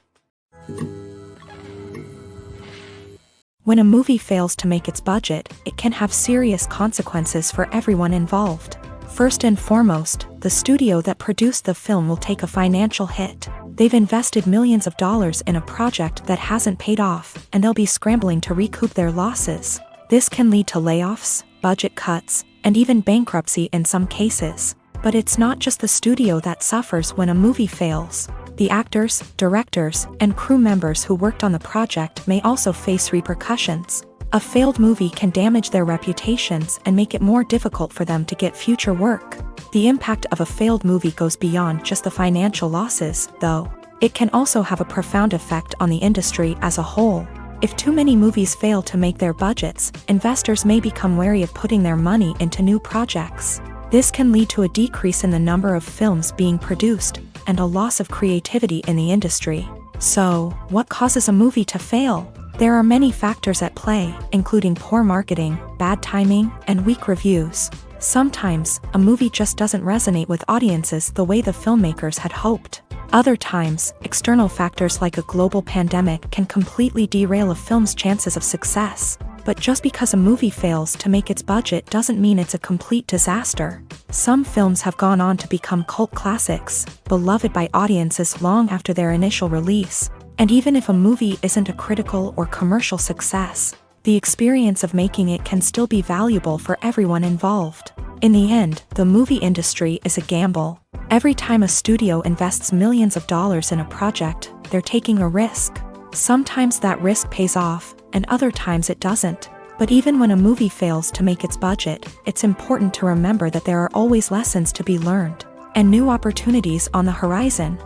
When a movie fails to make its budget, it can have serious consequences for everyone involved. First and foremost, the studio that produced the film will take a financial hit. They've invested millions of dollars in a project that hasn't paid off, and they'll be scrambling to recoup their losses. This can lead to layoffs, budget cuts, and even bankruptcy in some cases. But it's not just the studio that suffers when a movie fails. The actors, directors, and crew members who worked on the project may also face repercussions. A failed movie can damage their reputations and make it more difficult for them to get future work. The impact of a failed movie goes beyond just the financial losses, though. It can also have a profound effect on the industry as a whole. If too many movies fail to make their budgets, investors may become wary of putting their money into new projects. This can lead to a decrease in the number of films being produced, and a loss of creativity in the industry. So, what causes a movie to fail? There are many factors at play, including poor marketing, bad timing, and weak reviews. Sometimes, a movie just doesn't resonate with audiences the way the filmmakers had hoped. Other times, external factors like a global pandemic can completely derail a film's chances of success. But just because a movie fails to make its budget doesn't mean it's a complete disaster. Some films have gone on to become cult classics, beloved by audiences long after their initial release. And even if a movie isn't a critical or commercial success, the experience of making it can still be valuable for everyone involved. In the end, the movie industry is a gamble. Every time a studio invests millions of dollars in a project, they're taking a risk. Sometimes that risk pays off, and other times it doesn't. But even when a movie fails to make its budget, it's important to remember that there are always lessons to be learned, and new opportunities on the horizon.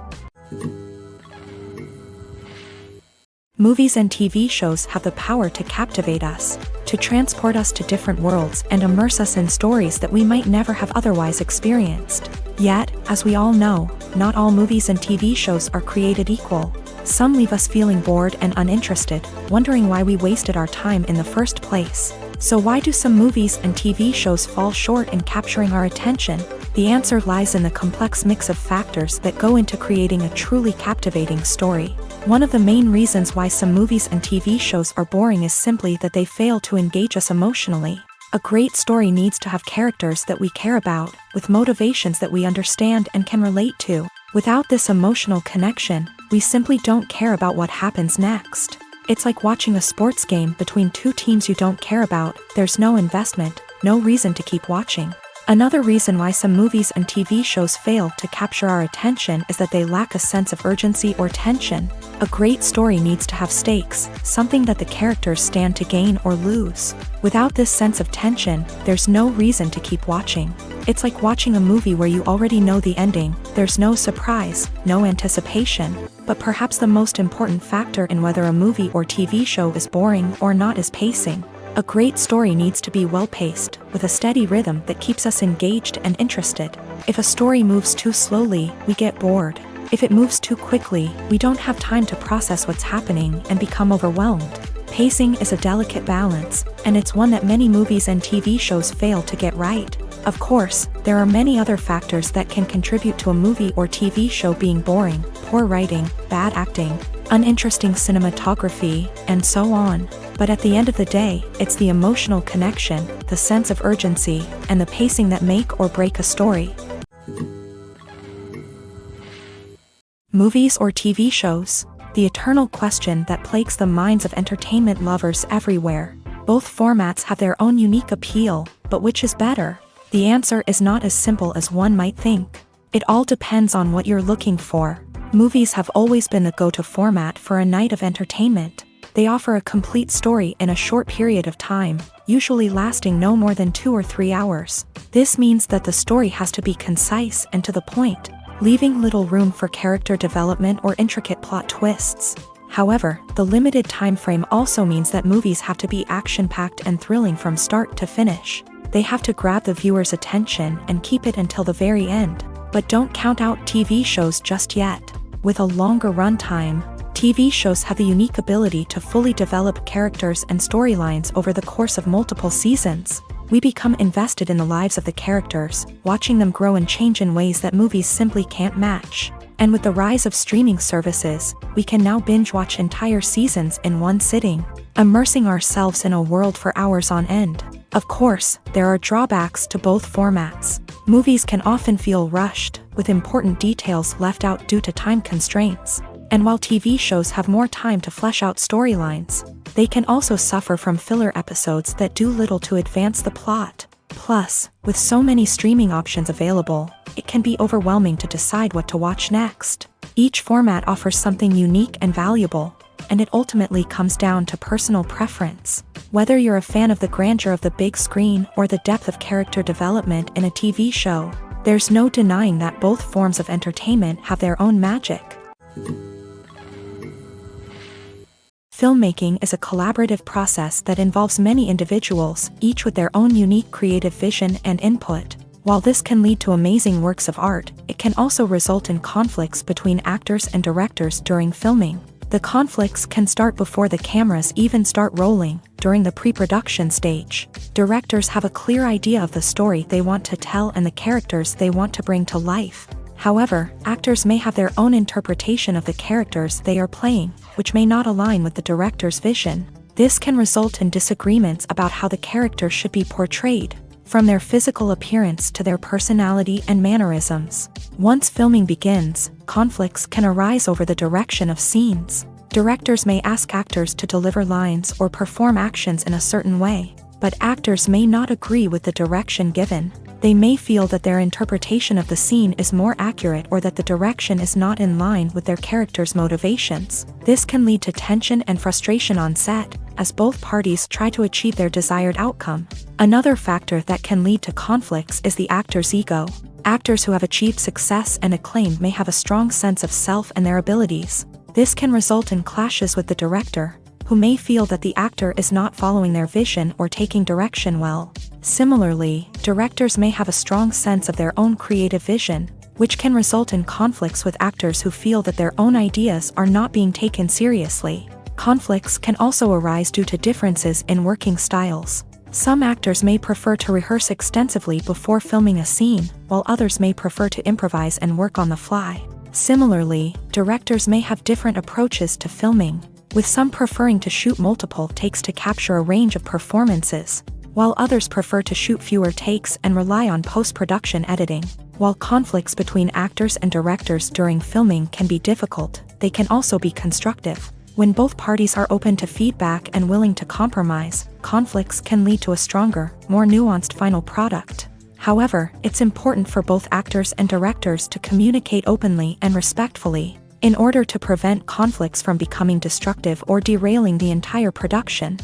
Movies and TV shows have the power to captivate us, to transport us to different worlds and immerse us in stories that we might never have otherwise experienced. Yet, as we all know, not all movies and TV shows are created equal. Some leave us feeling bored and uninterested, wondering why we wasted our time in the first place. So why do some movies and TV shows fall short in capturing our attention? The answer lies in the complex mix of factors that go into creating a truly captivating story. One of the main reasons why some movies and TV shows are boring is simply that they fail to engage us emotionally. A great story needs to have characters that we care about, with motivations that we understand and can relate to. Without this emotional connection, we simply don't care about what happens next. It's like watching a sports game between two teams you don't care about. There's no investment, no reason to keep watching. Another reason why some movies and TV shows fail to capture our attention is that they lack a sense of urgency or tension. A great story needs to have stakes, something that the characters stand to gain or lose. Without this sense of tension, there's no reason to keep watching. It's like watching a movie where you already know the ending. There's no surprise, no anticipation. But perhaps the most important factor in whether a movie or TV show is boring or not is pacing. A great story needs to be well-paced, with a steady rhythm that keeps us engaged and interested. If a story moves too slowly, we get bored. If it moves too quickly, we don't have time to process what's happening and become overwhelmed. Pacing is a delicate balance, and it's one that many movies and TV shows fail to get right. Of course, there are many other factors that can contribute to a movie or TV show being boring: poor writing, bad acting, uninteresting cinematography, and so on. But at the end of the day, it's the emotional connection, the sense of urgency, and the pacing that make or break a story. Movies or TV shows? The eternal question that plagues the minds of entertainment lovers everywhere. Both formats have their own unique appeal, but which is better? The answer is not as simple as one might think. It all depends on what you're looking for. Movies have always been the go-to format for a night of entertainment. They offer a complete story in a short period of time, usually lasting no more than 2 or 3 hours. This means that the story has to be concise and to the point, leaving little room for character development or intricate plot twists. However, the limited time frame also means that movies have to be action-packed and thrilling from start to finish. They have to grab the viewer's attention and keep it until the very end. But don't count out TV shows just yet. With a longer runtime, TV shows have the unique ability to fully develop characters and storylines over the course of multiple seasons. We become invested in the lives of the characters, watching them grow and change in ways that movies simply can't match. And with the rise of streaming services, we can now binge-watch entire seasons in one sitting, immersing ourselves in a world for hours on end. Of course, there are drawbacks to both formats. Movies can often feel rushed, with important details left out due to time constraints. And while TV shows have more time to flesh out storylines, they can also suffer from filler episodes that do little to advance the plot. Plus, with so many streaming options available, it can be overwhelming to decide what to watch next. Each format offers something unique and valuable, and it ultimately comes down to personal preference. Whether you're a fan of the grandeur of the big screen or the depth of character development in a TV show, there's no denying that both forms of entertainment have their own magic. Filmmaking is a collaborative process that involves many individuals, each with their own unique creative vision and input. While this can lead to amazing works of art, it can also result in conflicts between actors and directors during filming. The conflicts can start before the cameras even start rolling, during the pre-production stage. Directors have a clear idea of the story they want to tell and the characters they want to bring to life. However, actors may have their own interpretation of the characters they are playing, which may not align with the director's vision. This can result in disagreements about how the character should be portrayed, from their physical appearance to their personality and mannerisms. Once filming begins, conflicts can arise over the direction of scenes. Directors may ask actors to deliver lines or perform actions in a certain way, but actors may not agree with the direction given. They may feel that their interpretation of the scene is more accurate or that the direction is not in line with their character's motivations. This can lead to tension and frustration on set, as both parties try to achieve their desired outcome. Another factor that can lead to conflicts is the actor's ego. Actors who have achieved success and acclaim may have a strong sense of self and their abilities. This can result in clashes with the director, who may feel that the actor is not following their vision or taking direction well. Similarly, directors may have a strong sense of their own creative vision, which can result in conflicts with actors who feel that their own ideas are not being taken seriously. Conflicts can also arise due to differences in working styles. Some actors may prefer to rehearse extensively before filming a scene, while others may prefer to improvise and work on the fly. Similarly, directors may have different approaches to filming, with some preferring to shoot multiple takes to capture a range of performances, while others prefer to shoot fewer takes and rely on post-production editing. While conflicts between actors and directors during filming can be difficult, they can also be constructive. When both parties are open to feedback and willing to compromise, conflicts can lead to a stronger, more nuanced final product. However, it's important for both actors and directors to communicate openly and respectfully, in order to prevent conflicts from becoming destructive or derailing the entire production.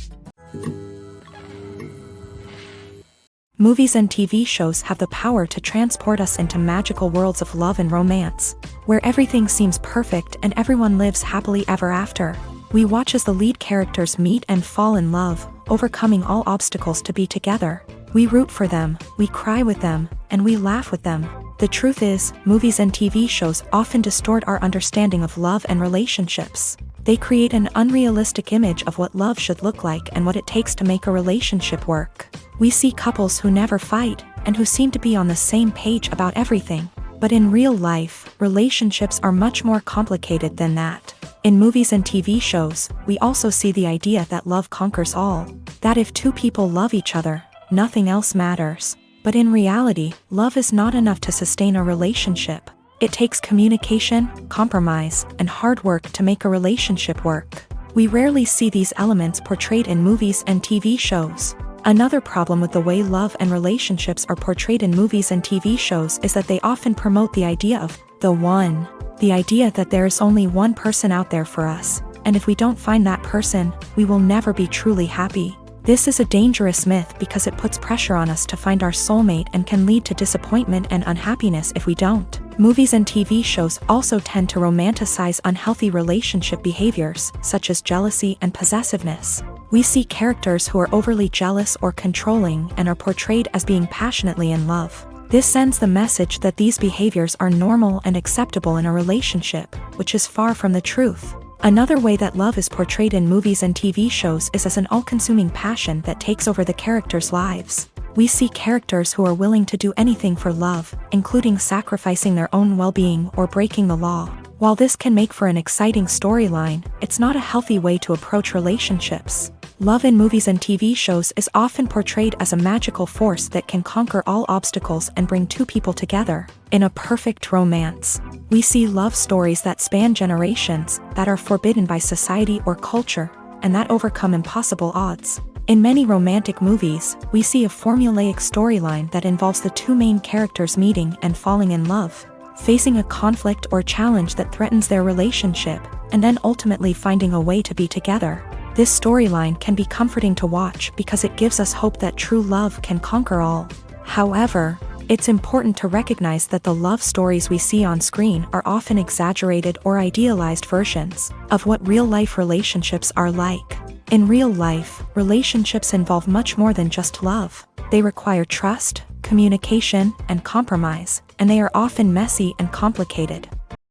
Movies and TV shows have the power to transport us into magical worlds of love and romance, where everything seems perfect and everyone lives happily ever after. We watch as the lead characters meet and fall in love, overcoming all obstacles to be together. We root for them, we cry with them, and we laugh with them. The truth is, movies and TV shows often distort our understanding of love and relationships. They create an unrealistic image of what love should look like and what it takes to make a relationship work. We see couples who never fight, and who seem to be on the same page about everything. But in real life, relationships are much more complicated than that. In movies and TV shows, we also see the idea that love conquers all. That if two people love each other, nothing else matters. But in reality, love is not enough to sustain a relationship. It takes communication, compromise, and hard work to make a relationship work. We rarely see these elements portrayed in movies and TV shows. Another problem with the way love and relationships are portrayed in movies and TV shows is that they often promote the idea of the one. The idea that there is only one person out there for us, and if we don't find that person, we will never be truly happy. This is a dangerous myth because it puts pressure on us to find our soulmate and can lead to disappointment and unhappiness if we don't. Movies and TV shows also tend to romanticize unhealthy relationship behaviors, such as jealousy and possessiveness. We see characters who are overly jealous or controlling and are portrayed as being passionately in love. This sends the message that these behaviors are normal and acceptable in a relationship, which is far from the truth. Another way that love is portrayed in movies and TV shows is as an all-consuming passion that takes over the characters' lives. We see characters who are willing to do anything for love, including sacrificing their own well-being or breaking the law. While this can make for an exciting storyline, it's not a healthy way to approach relationships. Love in movies and TV shows is often portrayed as a magical force that can conquer all obstacles and bring two people together. In a perfect romance, we see love stories that span generations, that are forbidden by society or culture, and that overcome impossible odds. In many romantic movies, we see a formulaic storyline that involves the two main characters meeting and falling in love, facing a conflict or challenge that threatens their relationship, and then ultimately finding a way to be together. This storyline can be comforting to watch because it gives us hope that true love can conquer all. However, it's important to recognize that the love stories we see on screen are often exaggerated or idealized versions of what real-life relationships are like. In real life, relationships involve much more than just love. They require trust, communication, and compromise, and they are often messy and complicated.